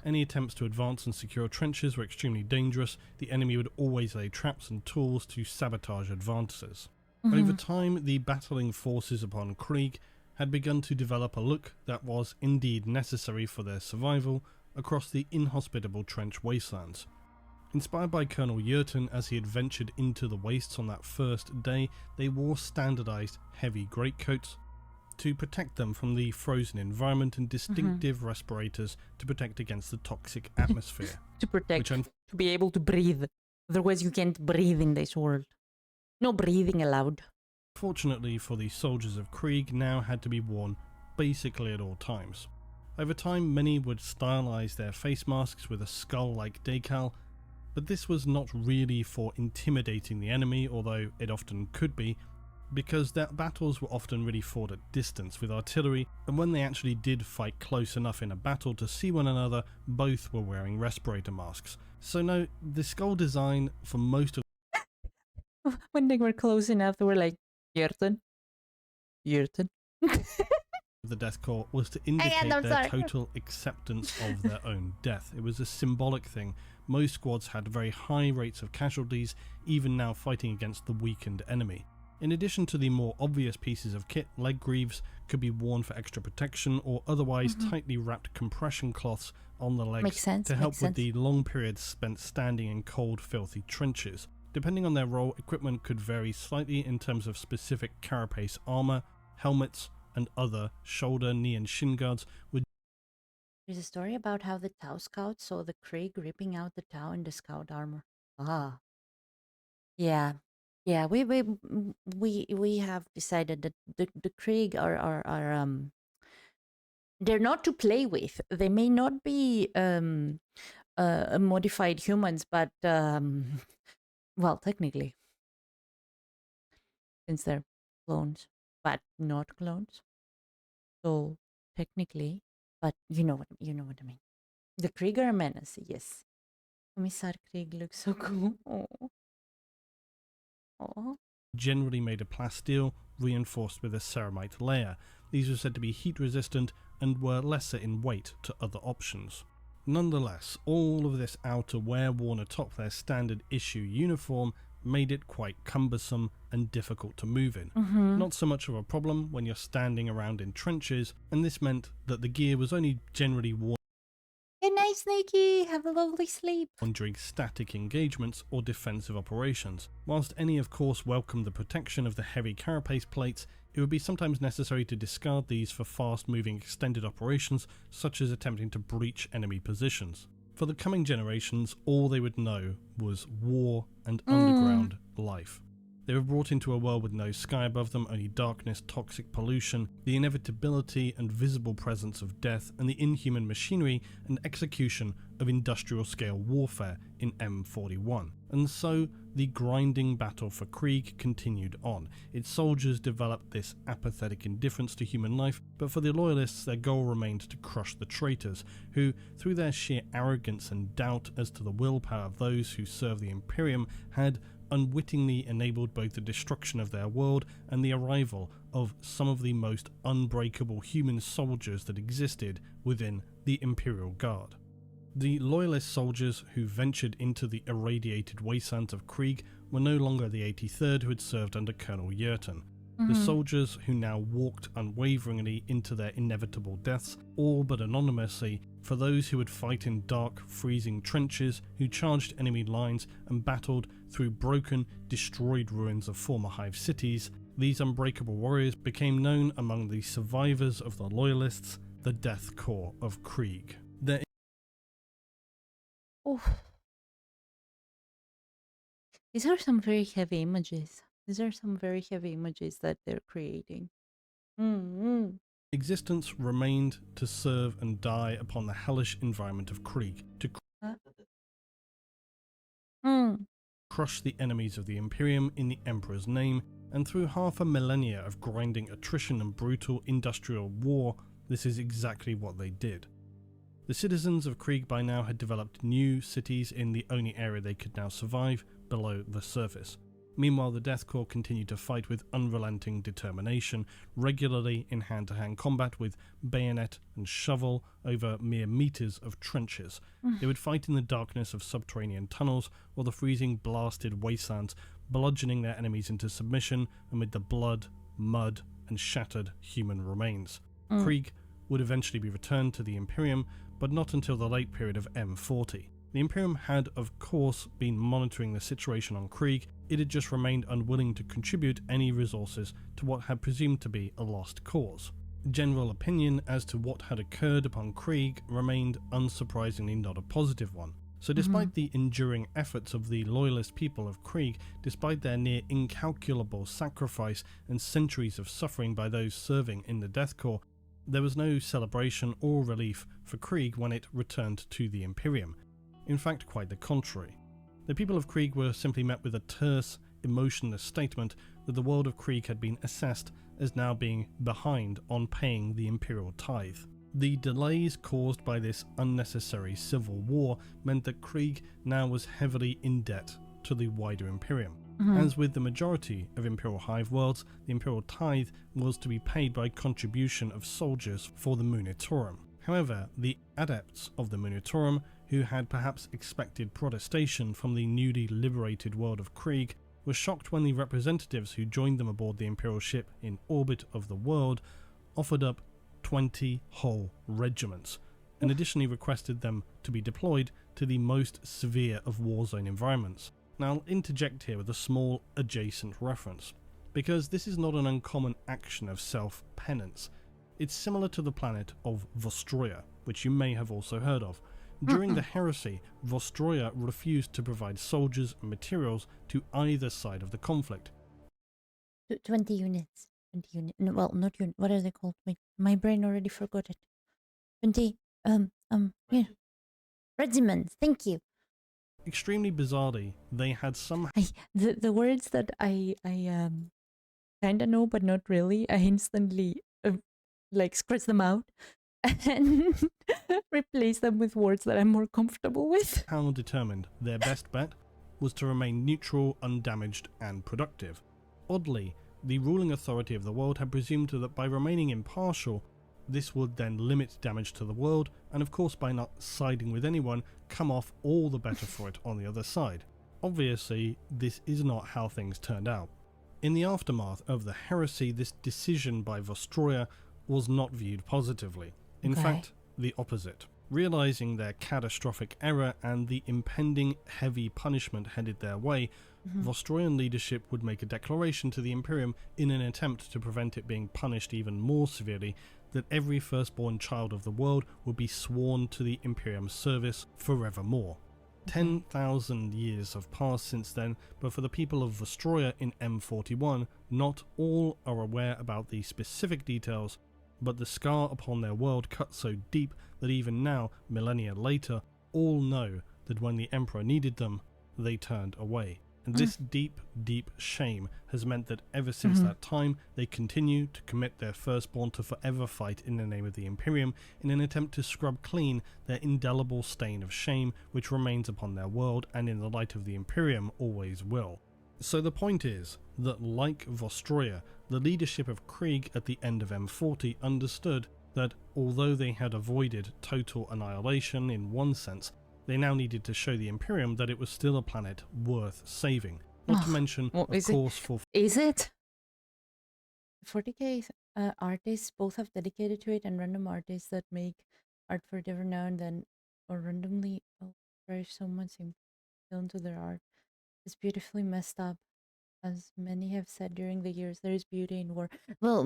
B: Any attempts to advance and secure trenches were extremely dangerous. The enemy would always lay traps and tools to sabotage advances. Over time, the battling forces upon Krieg had begun to develop a look that was indeed necessary for their survival across the inhospitable trench wastelands. Inspired by Colonel Luetin as he had ventured into the wastes on that first day, they wore standardized heavy greatcoats to protect them from the frozen environment and distinctive respirators to protect against the toxic atmosphere.
A: To protect, to be able to breathe. Otherwise you can't breathe in this world. No breathing allowed.
B: Fortunately for the soldiers of Krieg, now had to be worn basically at all times. Over time, many would stylize their face masks with a skull-like decal, but this was not really for intimidating the enemy, although it often could be, because their battles were often really fought at distance with artillery, and when they actually did fight close enough in a battle to see one another, both were wearing respirator masks. So no, the skull design for most of
A: when they were close enough, they were like, Luetin.
B: the Death Corps was to indicate their total acceptance of their own death. It was a symbolic thing. Most squads had very high rates of casualties, even now fighting against the weakened enemy. In addition to the more obvious pieces of kit, leg greaves could be worn for extra protection, or otherwise tightly wrapped compression cloths on the legs to help with the long periods spent standing in cold, filthy trenches. Depending on their role, equipment could vary slightly in terms of specific carapace armor, helmets, and other shoulder, knee, and shin guards would...
A: There's a story about how the Tau scouts saw the Krieg ripping out the Tau in the scout armor. Yeah, we have decided that the Krieg are they're not to play with. They may not be modified humans, but well, technically, since they're clones, but not clones. So technically, but you know what I mean. The Krieg are a menace, yes. Commissar Krieg looks so cool. Oh.
B: Generally made of plasteel, reinforced with a ceramite layer. These were said to be heat resistant and were lesser in weight to other options. Nonetheless, all of this outer wear worn atop their standard issue uniform made it quite cumbersome and difficult to move in. Not so much of a problem when you're standing around in trenches, and this meant that the gear was only generally worn
A: Good night, Snakey. Have a lovely sleep.
B: during static engagements or defensive operations. Whilst any of course welcomed the protection of the heavy carapace plates, it would be sometimes necessary to discard these for fast-moving extended operations, such as attempting to breach enemy positions. For the coming generations, all they would know was war and underground life. They were brought into a world with no sky above them, only darkness, toxic pollution, the inevitability and visible presence of death, and the inhuman machinery and execution of industrial-scale warfare in M41. And so, the grinding battle for Krieg continued on. Its soldiers developed this apathetic indifference to human life, but for the loyalists their goal remained to crush the traitors, who, through their sheer arrogance and doubt as to the willpower of those who serve the Imperium, had unwittingly enabled both the destruction of their world and the arrival of some of the most unbreakable human soldiers that existed within the Imperial Guard. The loyalist soldiers who ventured into the irradiated wastelands of Krieg were no longer the 83rd who had served under Colonel Luetin. The soldiers who now walked unwaveringly into their inevitable deaths, all but anonymously, for those who would fight in dark, freezing trenches, who charged enemy lines and battled through broken, destroyed ruins of former hive cities, these unbreakable warriors became known among the survivors of the Loyalists, the Death Corps of Krieg.
A: Oof. These are some very heavy images. These are some very heavy images that they're creating. Mm-hmm.
B: Existence remained to serve and die upon the hellish environment of Krieg, to crush the enemies of the Imperium in the Emperor's name, and through half a millennia of grinding attrition and brutal industrial war, this is exactly what they did. The citizens of Krieg by now had developed new cities in the only area they could now survive, below the surface. Meanwhile, the Death Corps continued to fight with unrelenting determination, regularly in hand-to-hand combat with bayonet and shovel over mere meters of trenches. They would fight in the darkness of subterranean tunnels or the freezing, blasted wastelands, bludgeoning their enemies into submission amid the blood, mud, and shattered human remains. Krieg would eventually be returned to the Imperium, but not until the late period of M40. The Imperium had, of course, been monitoring the situation on Krieg. It had just remained unwilling to contribute any resources to what had presumed to be a lost cause. General opinion as to what had occurred upon Krieg remained unsurprisingly not a positive one. So despite the enduring efforts of the loyalist people of Krieg, despite their near incalculable sacrifice and centuries of suffering by those serving in the Death Corps, there was no celebration or relief for Krieg when it returned to the Imperium. In fact, quite the contrary. The people of Krieg were simply met with a terse, emotionless statement that the world of Krieg had been assessed as now being behind on paying the imperial tithe. The delays caused by this unnecessary civil war meant that Krieg now was heavily in debt to the wider Imperium. As with the majority of Imperial Hive worlds, the imperial tithe was to be paid by contribution of soldiers for the Munitorum. However, the adepts of the Munitorum, who had perhaps expected protestation from the newly liberated world of Krieg, were shocked when the representatives who joined them aboard the Imperial ship in orbit of the world offered up 20 whole regiments, and additionally requested them to be deployed to the most severe of war zone environments. Now I'll interject here with a small adjacent reference, because this is not an uncommon action of self-penance. It's similar to the planet of Vostroya, which you may have also heard of. During the heresy, Vostroya refused to provide soldiers and materials to either side of the conflict.
A: 20 units. 20 units. No, well, not units. What are they called? Wait, my brain already forgot it. 20, yeah. Regiments. Thank you.
B: Extremely bizarrely, they had somehow
A: The words that I kind of know, but not really, I instantly like scratch them out and replace them with words that I'm more comfortable with.
B: determined their best bet was to remain neutral, undamaged, and productive. Oddly, the ruling authority of the world had presumed that by remaining impartial, this would then limit damage to the world, and of course by not siding with anyone, come off all the better for it on the other side. Obviously, this is not how things turned out. In the aftermath of the heresy, this decision by Vostroya was not viewed positively. In fact, the opposite. Realizing their catastrophic error and the impending heavy punishment headed their way, Vostroyan leadership would make a declaration to the Imperium in an attempt to prevent it being punished even more severely, that every firstborn child of the world would be sworn to the Imperium's service forevermore. 10,000 years have passed since then, but for the people of Vostroya in M41, not all are aware about the specific details, but the scar upon their world cut so deep that even now, millennia later, all know that when the Emperor needed them, they turned away. And this deep, deep shame has meant that ever since that time, they continue to commit their firstborn to forever fight in the name of the Imperium in an attempt to scrub clean their indelible stain of shame which remains upon their world and in the light of the Imperium always will. So the point is that, like Vostroya, the leadership of Krieg at the end of M40 understood that although they had avoided total annihilation in one sense, they now needed to show the Imperium that it was still a planet worth saving. Not to mention, of course, for...
A: Is it? 40k artists both have dedicated to it, and random artists that make art for it every now and then, or randomly very so much into their art. It's beautifully messed up. As many have said during the years, there is beauty in war. Well,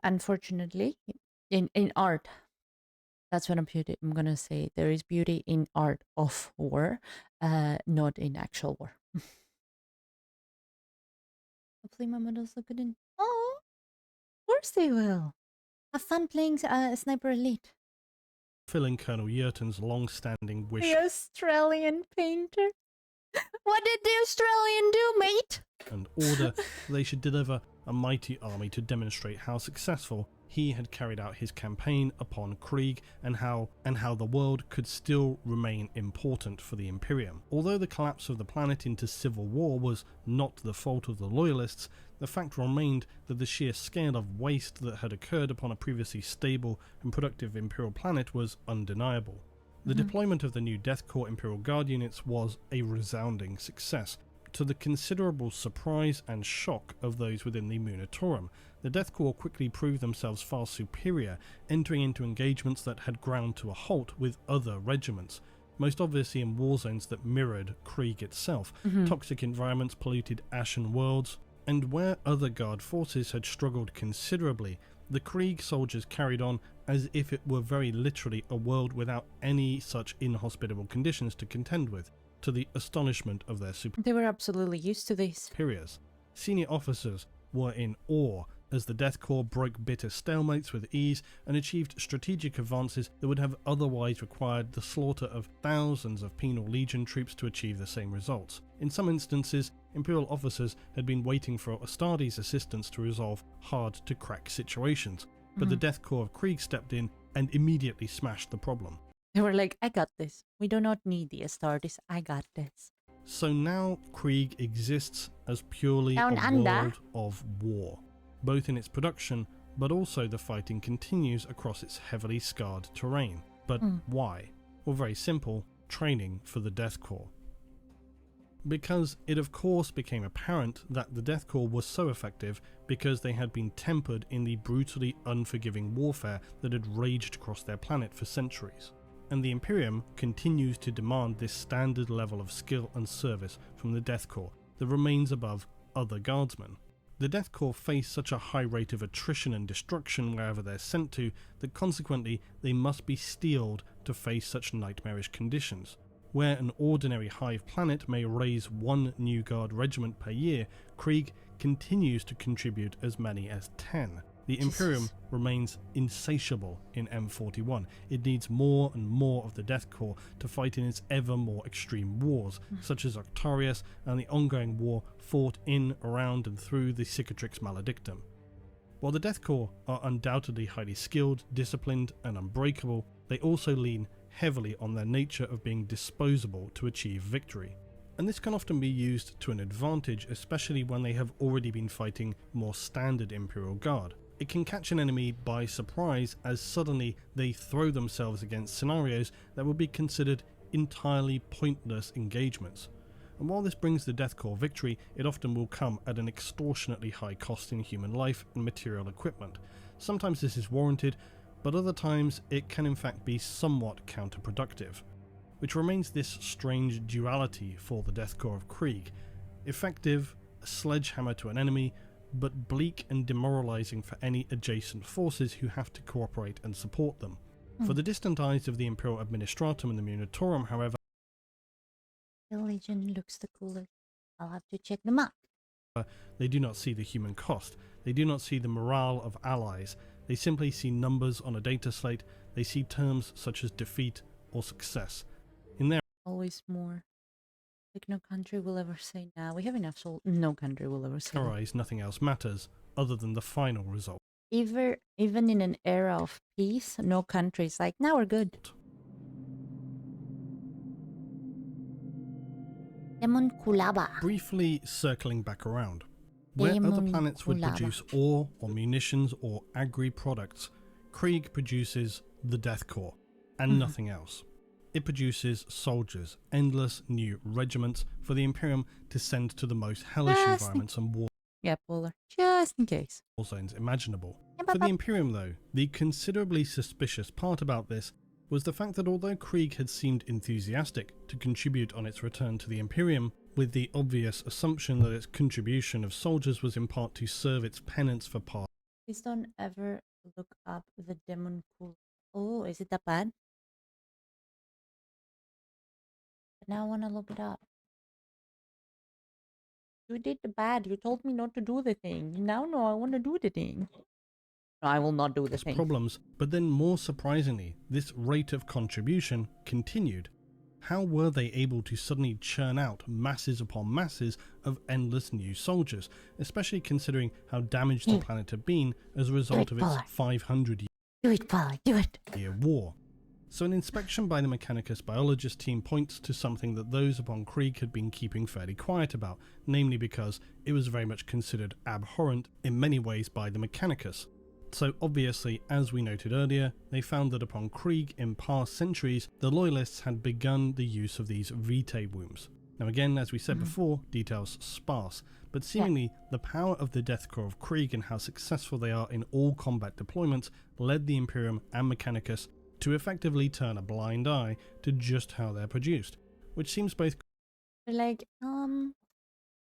A: unfortunately, in art, that's what I'm gonna say. There is beauty in art of war, not in actual war. Hopefully my models look good in... Oh, of course they will. Have fun playing Sniper Elite.
B: Fulfilling Colonel Yerton's long-standing wish
A: The Australian painter. What did the Australian do, mate?
B: and order they should deliver a mighty army to demonstrate how successful he had carried out his campaign upon Krieg and how the world could still remain important for the Imperium. Although the collapse of the planet into civil war was not the fault of the Loyalists, the fact remained that the sheer scale of waste that had occurred upon a previously stable and productive Imperial planet was undeniable. The deployment of the new Death Corps Imperial Guard units was a resounding success, to the considerable surprise and shock of those within the Munitorum. The Death Corps quickly proved themselves far superior, entering into engagements that had ground to a halt with other regiments, most obviously in war zones that mirrored Krieg itself, toxic environments, polluted ashen worlds, and where other Guard forces had struggled considerably, the Krieg soldiers carried on as if it were very literally a world without any such inhospitable conditions to contend with, to the astonishment of their
A: They were absolutely used to this.
B: superiors. Senior officers were in awe as the Death Corps broke bitter stalemates with ease and achieved strategic advances that would have otherwise required the slaughter of thousands of penal legion troops to achieve the same results. In some instances, Imperial officers had been waiting for Astartes' assistance to resolve hard-to-crack situations, but the Death Corps of Krieg stepped in and immediately smashed the problem.
A: They were like, I got this. We do not need the Astartes. I got this.
B: So now Krieg exists as purely
A: Down
B: a
A: under.
B: world of war, both in its production, but also the fighting continues across its heavily scarred terrain. But why? Well, very simple, training for the Death Corps. Because it of course became apparent that the Death Corps was so effective because they had been tempered in the brutally unforgiving warfare that had raged across their planet for centuries. And the Imperium continues to demand this standard level of skill and service from the Death Corps that remains above other guardsmen. The Death Corps face such a high rate of attrition and destruction wherever they're sent to that consequently they must be steeled to face such nightmarish conditions. Where an ordinary hive planet may raise one new guard regiment per year, Krieg continues to contribute as many as 10. The Imperium remains insatiable in M41. It needs more and more of the Death Corps to fight in its ever more extreme wars, such as Octarius and the ongoing war fought in, around and through the Cicatrix Maledictum. While the Death Corps are undoubtedly highly skilled, disciplined and unbreakable, they also lean heavily on their nature of being disposable to achieve victory. And this can often be used to an advantage, especially when they have already been fighting more standard Imperial Guard. It can catch an enemy by surprise as suddenly they throw themselves against scenarios that would be considered entirely pointless engagements. And while this brings the Death Corps victory, it often will come at an extortionately high cost in human life and material equipment. Sometimes this is warranted, but other times it can in fact be somewhat counterproductive, which remains this strange duality for the Death Corps of Krieg. Effective, a sledgehammer to an enemy, but bleak and demoralizing for any adjacent forces who have to cooperate and support them. For the distant eyes of the Imperial Administratum and the Munitorum, however,
A: The Legion looks the coolest. I'll have to check them out.
B: they do not see the human cost. They do not see the morale of allies. They simply see numbers on a data slate. They see terms such as defeat or success. In their
A: Always more. Like no country will ever say now. We have enough soul. No country will ever say that.
B: eyes, nothing else matters other than the final result.
A: Even in an era of peace, no country's like, now we're good. Demon Kulaba.
B: Briefly circling back around, where other planets would produce ore or munitions or agri-products, Krieg produces the Death Corps, and nothing else. It produces soldiers, endless new regiments for the Imperium to send to the most hellish environments and war
A: Yeah, Polar. Just in case.
B: zones imaginable. For the Imperium though, the considerably suspicious part about this was the fact that although Krieg had seemed enthusiastic to contribute on its return to the Imperium, with the obvious assumption that its contribution of soldiers was in part to serve its penance for past.
A: Please don't ever look up the Demon Kulaba. Oh, is it that bad? Now I want to look it up. You did the bad. You told me not to do the thing. Now, no, I want to do the thing. No, I will not do the thing.
B: Problems, but then more surprisingly, this rate of contribution continued. How were they able to suddenly churn out masses upon masses of endless new soldiers, especially considering how damaged the planet had been as a result of its 500
A: Do it, Paula, do it.
B: year war? So an inspection by the Mechanicus biologist team points to something that those upon Krieg had been keeping fairly quiet about, namely because it was very much considered abhorrent in many ways by the Mechanicus. So obviously, as we noted earlier, they found that upon Krieg in past centuries, the Loyalists had begun the use of these vitae wombs. Now again, as we said before, details sparse, but seemingly the power of the Death Corps of Krieg and how successful they are in all combat deployments led the Imperium and Mechanicus to effectively turn a blind eye to just how they're produced, which seems both
A: Like,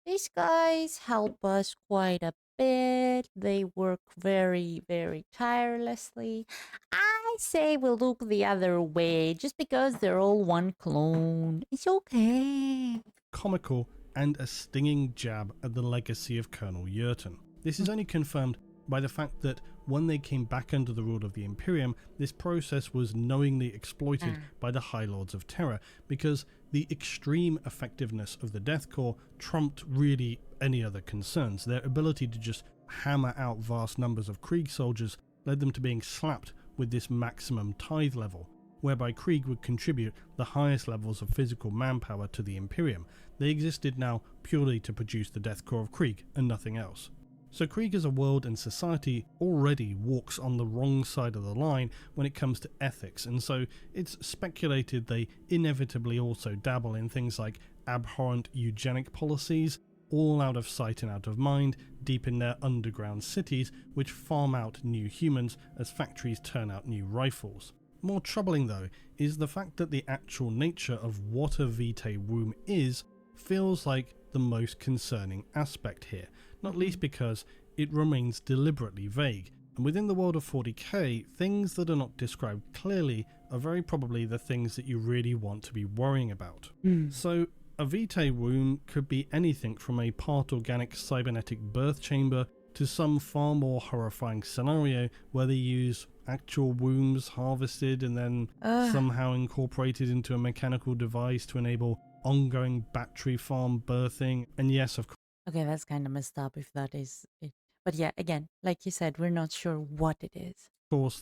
A: these guys help us quite a bit. They work very, very tirelessly. I say we'll look the other way just because they're all one clone. It's okay.
B: comical and a stinging jab at the legacy of Colonel Luetin. This is only confirmed by the fact that when they came back under the rule of the Imperium, this process was knowingly exploited by the High Lords of Terror, because the extreme effectiveness of the Death Corps trumped really any other concerns. Their ability to just hammer out vast numbers of Krieg soldiers led them to being slapped with this maximum tithe level, whereby Krieg would contribute the highest levels of physical manpower to the Imperium. They existed now purely to produce the Death Corps of Krieg and nothing else. So Krieg as a world and society already walks on the wrong side of the line when it comes to ethics, and so it's speculated they inevitably also dabble in things like abhorrent eugenic policies, all out of sight and out of mind, deep in their underground cities, which farm out new humans as factories turn out new rifles. More troubling though is the fact that the actual nature of what a vitae womb is feels like the most concerning aspect here, not least because it remains deliberately vague, and within the world of 40k, things that are not described clearly are very probably the things that you really want to be worrying about. So a vitae womb could be anything from a part organic cybernetic birth chamber to some far more horrifying scenario where they use actual wombs harvested and then somehow incorporated into a mechanical device to enable ongoing battery farm birthing. And yes, of course,
A: Okay, that's kind of messed up if that is it. But yeah, again, like you said, we're not sure what it is.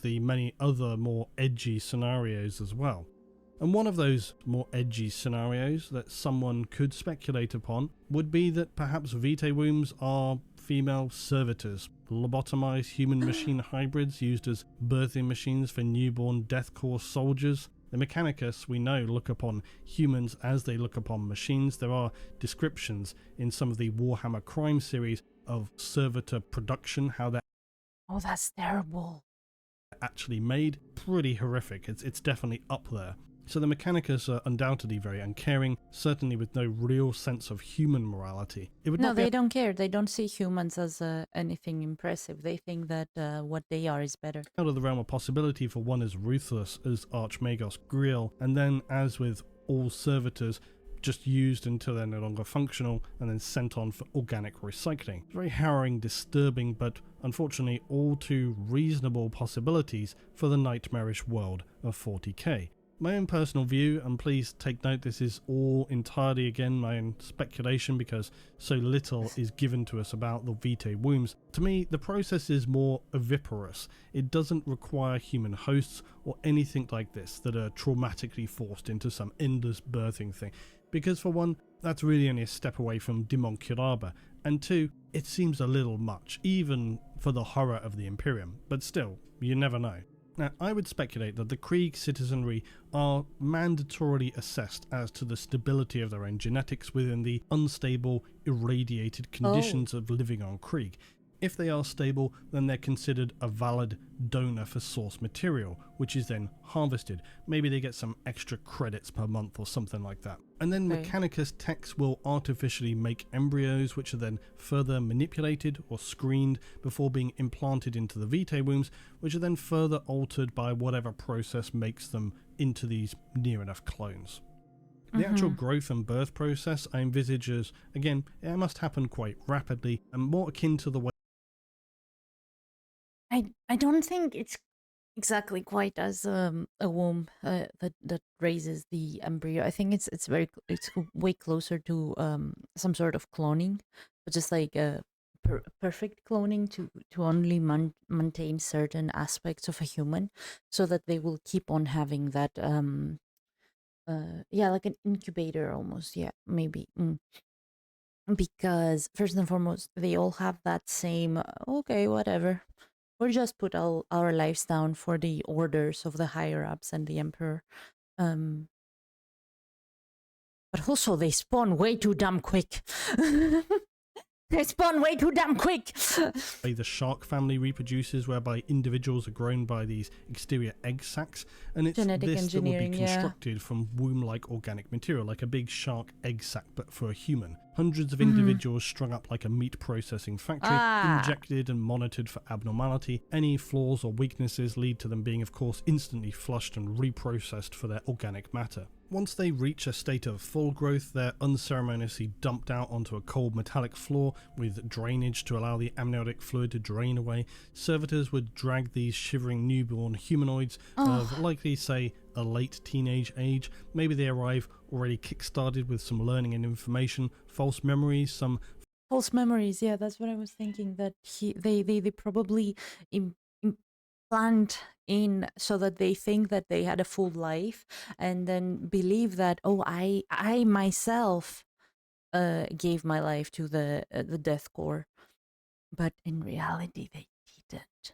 B: the many other more edgy scenarios as well. And one of those more edgy scenarios that someone could speculate upon would be that perhaps vitae wombs are female servitors, lobotomized human-machine hybrids used as birthing machines for newborn Death Corps soldiers. The Mechanicus, we know, look upon humans as they look upon machines. There are descriptions in some of the Warhammer crime series of servitor production, how they're
A: Oh, that's terrible.
B: actually made. Pretty horrific. It's definitely up there. So the Mechanicus are undoubtedly very uncaring, certainly with no real sense of human morality. It would
A: No,
B: not be
A: they don't care. They don't see humans as anything impressive. They think that what they are is better.
B: out of the realm of possibility for one as ruthless as Archmagos Griel, and then, as with all servitors, just used until they're no longer functional and then sent on for organic recycling. Very harrowing, disturbing, but unfortunately all too reasonable possibilities for the nightmarish world of 40k. My own personal view, and please take note this is all entirely again my own speculation because so little is given to us about the vitae wombs. To me, the process is more oviparous. It doesn't require human hosts or anything like this that are traumatically forced into some endless birthing thing. Because for one, that's really only a step away from Demonculaba, and two, it seems a little much, even for the horror of the Imperium, but still, you never know. Now, I would speculate that the Krieg citizenry are mandatorily assessed as to the stability of their own genetics within the unstable, irradiated conditions of living on Krieg. If they are stable, then they're considered a valid donor for source material, which is then harvested. Maybe they get some extra credits per month or something like that. And then Mechanicus techs will artificially make embryos, which are then further manipulated or screened before being implanted into the vitae wombs, which are then further altered by whatever process makes them into these near enough clones. The actual growth and birth process I envisage as, again, it must happen quite rapidly and more akin to the way
A: I don't think it's exactly quite as a womb that raises the embryo. I think it's way closer to some sort of cloning, but just like a perfect cloning to only maintain certain aspects of a human, so that they will keep on having that yeah, like an incubator almost. Yeah, maybe. Because first and foremost, they all have that same okay, whatever. Or just put all our lives down for the orders of the higher ups and the emperor. Um, but also, they spawn way too damn quick. They spawn way too damn quick.
B: the shark family reproduces, whereby individuals are grown by these exterior egg sacs, and it's
A: Genetic
B: this that would be
A: engineering, yeah.
B: constructed from womb-like organic material, like a big shark egg sac, but for a human. Hundreds of individuals strung up like a meat processing factory, injected and monitored for abnormality. Any flaws or weaknesses lead to them being, of course, instantly flushed and reprocessed for their organic matter. Once they reach a state of full growth, they're unceremoniously dumped out onto a cold metallic floor with drainage to allow the amniotic fluid to drain away. Servitors would drag these shivering newborn humanoids of likely, say, a late teenage age. Maybe they arrive already kick-started with some learning and information, false memories, some...
A: False memories, yeah, that's what I was thinking, that they probably implant in so that they think that they had a full life, and then believe that, oh, I myself gave my life to the death core, but in reality they didn't.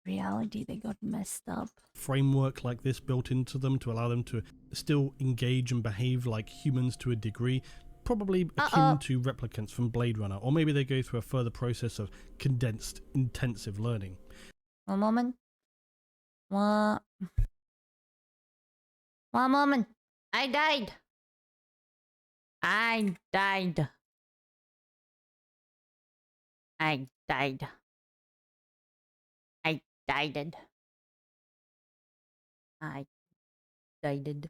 A: Reality, they got messed up.
B: Framework like this built into them to allow them to still engage and behave like humans to a degree, probably akin to replicants from Blade Runner, or maybe they go through a further process of condensed intensive learning.
A: One moment. One moment. I died. I died. I died. I died. I died.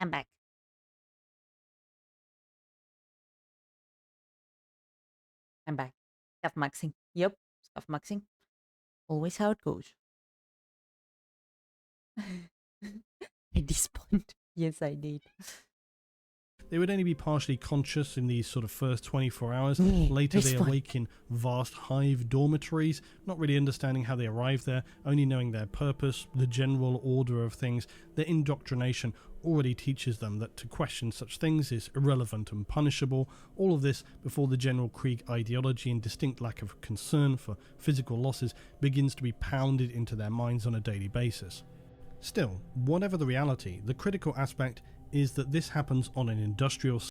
A: I'm back. I'm back. Scuff maxing. Yep. Scuff maxing. Always how it goes. I despawned. Yes, I did.
B: They would only be partially conscious in these sort of first 24 hours. Later they awake in vast hive dormitories, not really understanding how they arrived there, only knowing their purpose, the general order of things. Their indoctrination already teaches them that to question such things is irrelevant and punishable. All of this before the general Krieg ideology and distinct lack of concern for physical losses begins to be pounded into their minds on a daily basis. Still, whatever the reality, the critical aspect is that this happens on an industrial scale.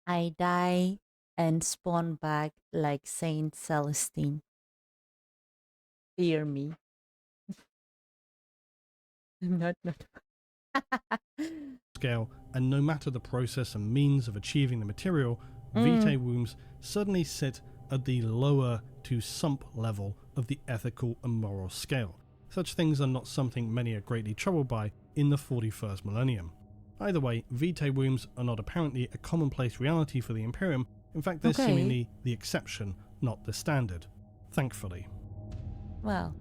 A: I die and spawn back like Saint Celestine. Fear me. I'm not.
B: Scale, and no matter the process and means of achieving the material, vitae wombs suddenly sit at the lower to sump level of the ethical and moral scale. Such things are not something many are greatly troubled by in the 41st millennium. Either way, vitae wombs are not apparently a commonplace reality for the Imperium. In fact, they're seemingly the exception, not the standard. Thankfully.
A: Well.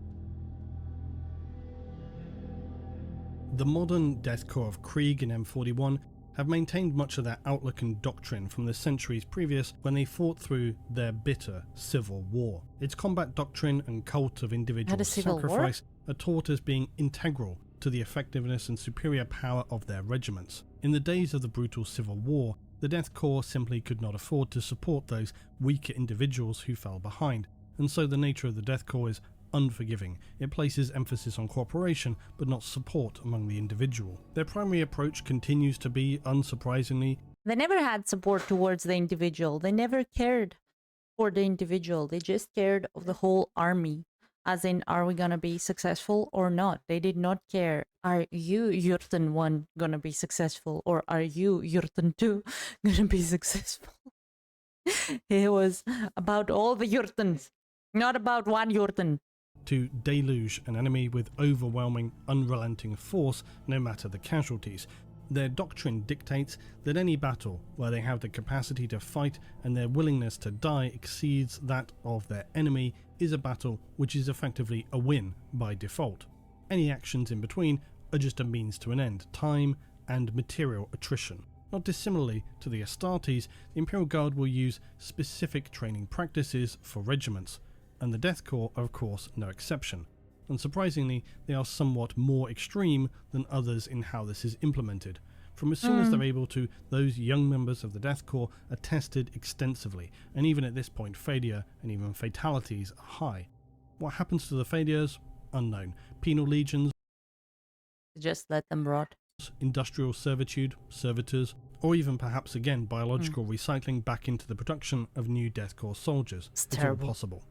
B: The modern death corps of Krieg in M41 have maintained much of their outlook and doctrine from the centuries previous, when they fought through their bitter civil war. Its combat doctrine and cult of individual sacrifice are taught as being integral to the effectiveness and superior power of their regiments. In the days of the brutal civil war, the Death Corps simply could not afford to support those weaker individuals who fell behind, and so the nature of the Death Corps is unforgiving. It places emphasis on cooperation, but not support among the individual. Their primary approach continues to be, unsurprisingly,
A: they never had support towards the individual. They never cared for the individual. They just cared of the whole army. As in, are we gonna be successful or not? They did not care. Are you, Luetin09, gonna be successful, or are you, Luetin02, gonna be successful? It was about all the Luetins, not about one Luetin.
B: To deluge an enemy with overwhelming, unrelenting force, no matter the casualties. Their doctrine dictates that any battle where they have the capacity to fight and their willingness to die exceeds that of their enemy is a battle which is effectively a win by default. Any actions in between are just a means to an end, time and material attrition. Not dissimilarly to the Astartes, the Imperial Guard will use specific training practices for regiments, and the Death Corps are of course no exception. Unsurprisingly, they are somewhat more extreme than others in how this is implemented. From as soon as they're able to, those young members of the Death Corps are tested extensively, and even at this point failure and even fatalities are high. What happens to the failures? Unknown. Penal legions,
A: Just let them rot.
B: industrial servitude, servitors, or even perhaps again biological recycling back into the production of new Death Corps soldiers.
A: It's
B: all
A: terrible.
B: possible.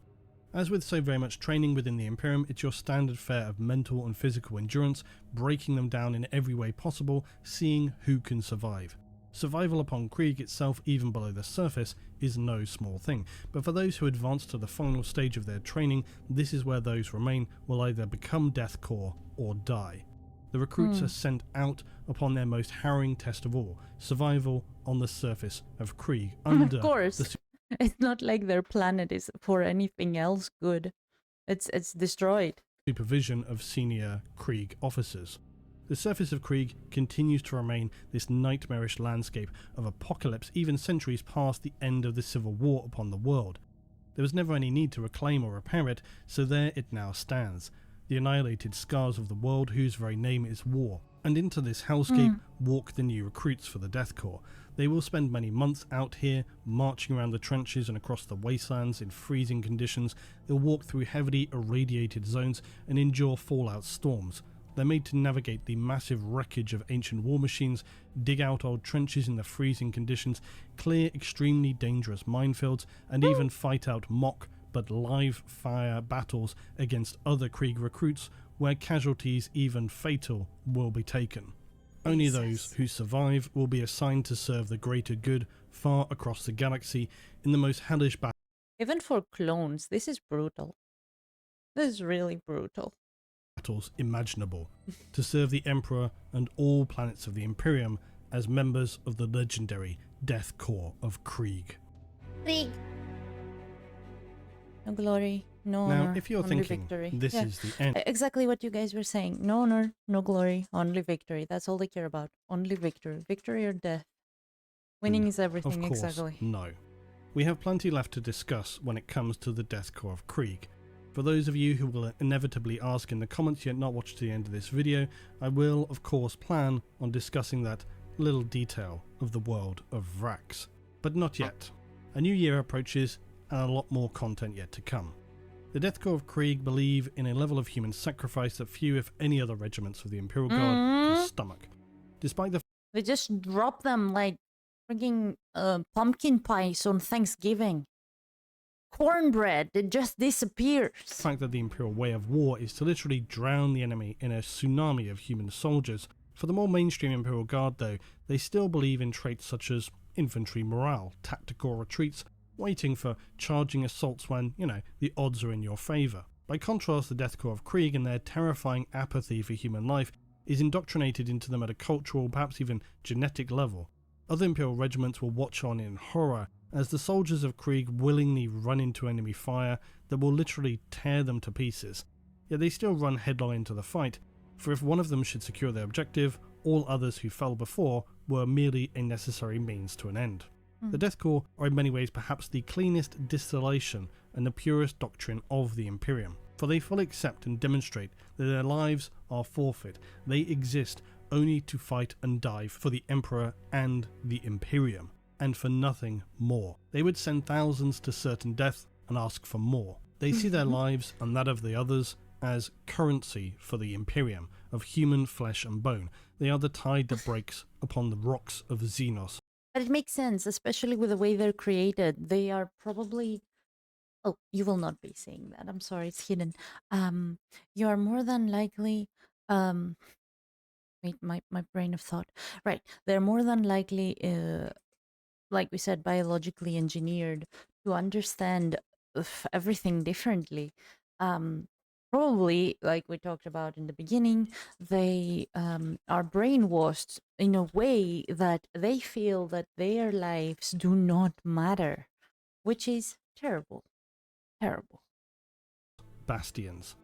B: As with so very much training within the Imperium, it's your standard fare of mental and physical endurance, breaking them down in every way possible, seeing who can survive. Survival upon Krieg itself, even below the surface, is no small thing, but for those who advance to the final stage of their training, this is where those remain will either become Death Corps or die. The recruits are sent out upon their most harrowing test of all, survival on the surface of Krieg. Under
A: Of course.
B: the
A: It's not like their planet is for anything else good. It's destroyed.
B: supervision of senior Krieg officers. The surface of Krieg continues to remain this nightmarish landscape of apocalypse even centuries past the end of the civil war upon the world. There was never any need to reclaim or repair it, so there it now stands, the annihilated scars of the world whose very name is war. And into this hellscape walk the new recruits for the Death Corps. They will spend many months out here, marching around the trenches and across the wastelands in freezing conditions. They'll walk through heavily irradiated zones and endure fallout storms. They're made to navigate the massive wreckage of ancient war machines, dig out old trenches in the freezing conditions, clear extremely dangerous minefields, and even fight out mock but live fire battles against other Krieg recruits where casualties, even fatal, will be taken. Only those who survive will be assigned to serve the greater good far across the galaxy in the most hellish
A: Even for clones, this is brutal. This is really brutal.
B: battles imaginable, to serve the Emperor and all planets of the Imperium as members of the legendary Death Corps of Krieg.
A: Krieg. No glory, no
B: Now,
A: honor,
B: if you're
A: only
B: thinking
A: victory.
B: this
A: Yeah.
B: is the end,
A: Exactly what you guys were saying. No honor, no glory, only victory. That's all they care about. Only victory. Victory or death. Winning is
B: of
A: everything,
B: course,
A: exactly.
B: no. We have plenty left to discuss when it comes to the Death Corps of Krieg. For those of you who will inevitably ask in the comments yet not watch to the end of this video, I will of course plan on discussing that little detail of the world of Vrax. But not yet. A new year approaches and a lot more content yet to come. The Death Corps of Krieg believe in a level of human sacrifice that few if any other regiments of the Imperial Guard can stomach. Despite the
A: They just drop them like freaking pumpkin pies on Thanksgiving. Cornbread, it just disappears.
B: fact that the Imperial way of war is to literally drown the enemy in a tsunami of human soldiers. For the more mainstream Imperial Guard though, they still believe in traits such as infantry morale, tactical retreats, waiting for charging assaults when, the odds are in your favour. By contrast, the Death Corps of Krieg and their terrifying apathy for human life is indoctrinated into them at a cultural, perhaps even genetic level. Other Imperial regiments will watch on in horror as the soldiers of Krieg willingly run into enemy fire that will literally tear them to pieces. Yet they still run headlong into the fight, for if one of them should secure their objective, all others who fell before were merely a necessary means to an end. The Death Corps are in many ways perhaps the cleanest distillation and the purest doctrine of the Imperium, for they fully accept and demonstrate that their lives are forfeit. They exist only to fight and die for the Emperor and the Imperium, and for nothing more. They would send thousands to certain death and ask for more. They see their lives and that of the others as currency for the Imperium of human flesh and bone. They are the tide that breaks upon the rocks of Xenos.
A: But it makes sense, especially with the way they're created. They are probably Oh, you will not be seeing that. I'm sorry, it's hidden. You are more than likely. Wait, my brain of thought. Right, they're more than likely, like we said, biologically engineered to understand everything differently. Um, Probably, like we talked about in the beginning, they are brainwashed in a way that they feel that their lives do not matter, which is terrible. Terrible.
B: Bastions.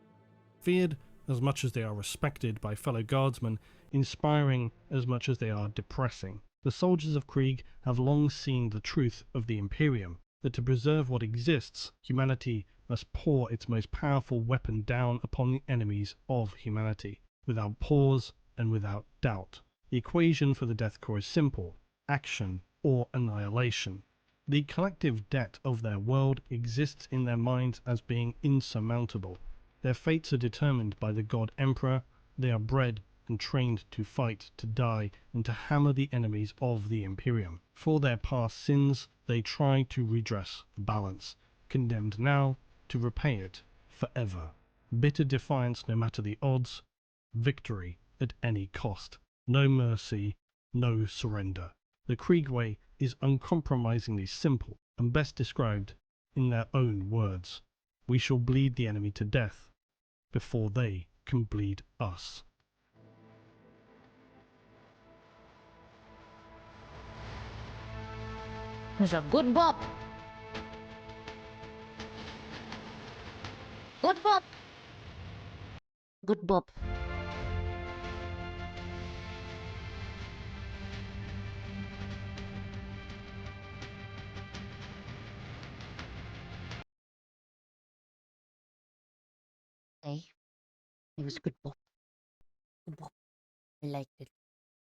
B: Feared as much as they are respected by fellow guardsmen, inspiring as much as they are depressing. The soldiers of Krieg have long seen the truth of the Imperium, that to preserve what exists, humanity must pour its most powerful weapon down upon the enemies of humanity, without pause and without doubt. The equation for the Death Corps is simple: action or annihilation. The collective debt of their world exists in their minds as being insurmountable. Their fates are determined by the God Emperor. They are bred and trained to fight, to die, and to hammer the enemies of the Imperium. For their past sins, they try to redress the balance, condemned now to repay it forever. Bitter defiance no matter the odds, victory at any cost. No mercy, no surrender. The Krieg way is uncompromisingly simple and best described in their own words. We shall bleed the enemy to death before they can bleed us.
A: It's a good bop. Good bop. Good bop. Hey, it was a good bop. Good bop. I liked it.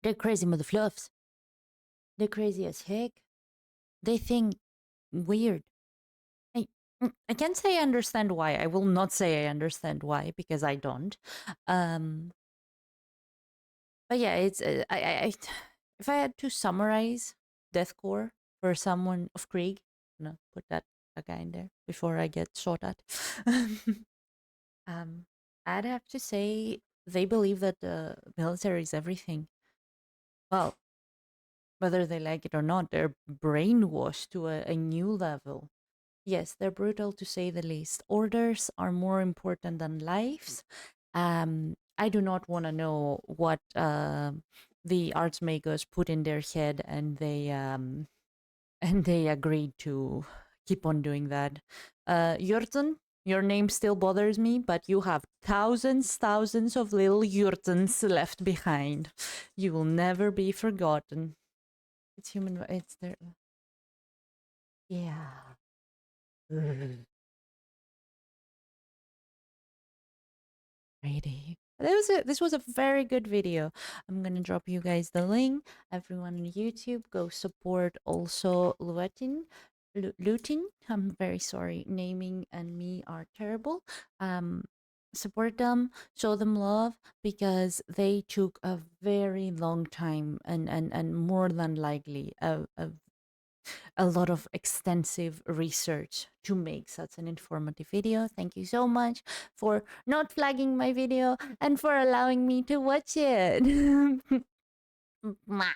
A: They're crazy mother fluffs. They're crazy as heck. They think weird. I, I can't say I understand why. I will not say I understand why because I don't. Um, but yeah, it's if I had to summarize deathcore for someone of Krieg, no, put that guy in there before I get shot at. um, I'd have to say they believe that the military is everything. Well, whether they like it or not, they're brainwashed to a new level. Yes, they're brutal to say the least. Orders are more important than lives. I do not want to know what the arts makers put in their head, and they and they agreed to keep on doing that. Jurten, your name still bothers me, but you have thousands of little Jurtens left behind. You will never be forgotten. It's human. It's their. Yeah. Righty. This was a very good video. I'm gonna drop you guys the link. Everyone on YouTube, go support also Luetin. I'm very sorry. Naming and me are terrible. Support them, show them love because they took a very long time and more than likely a lot of extensive research to make such an informative video. Thank you so much for not flagging my video and for allowing me to watch it. Mwah.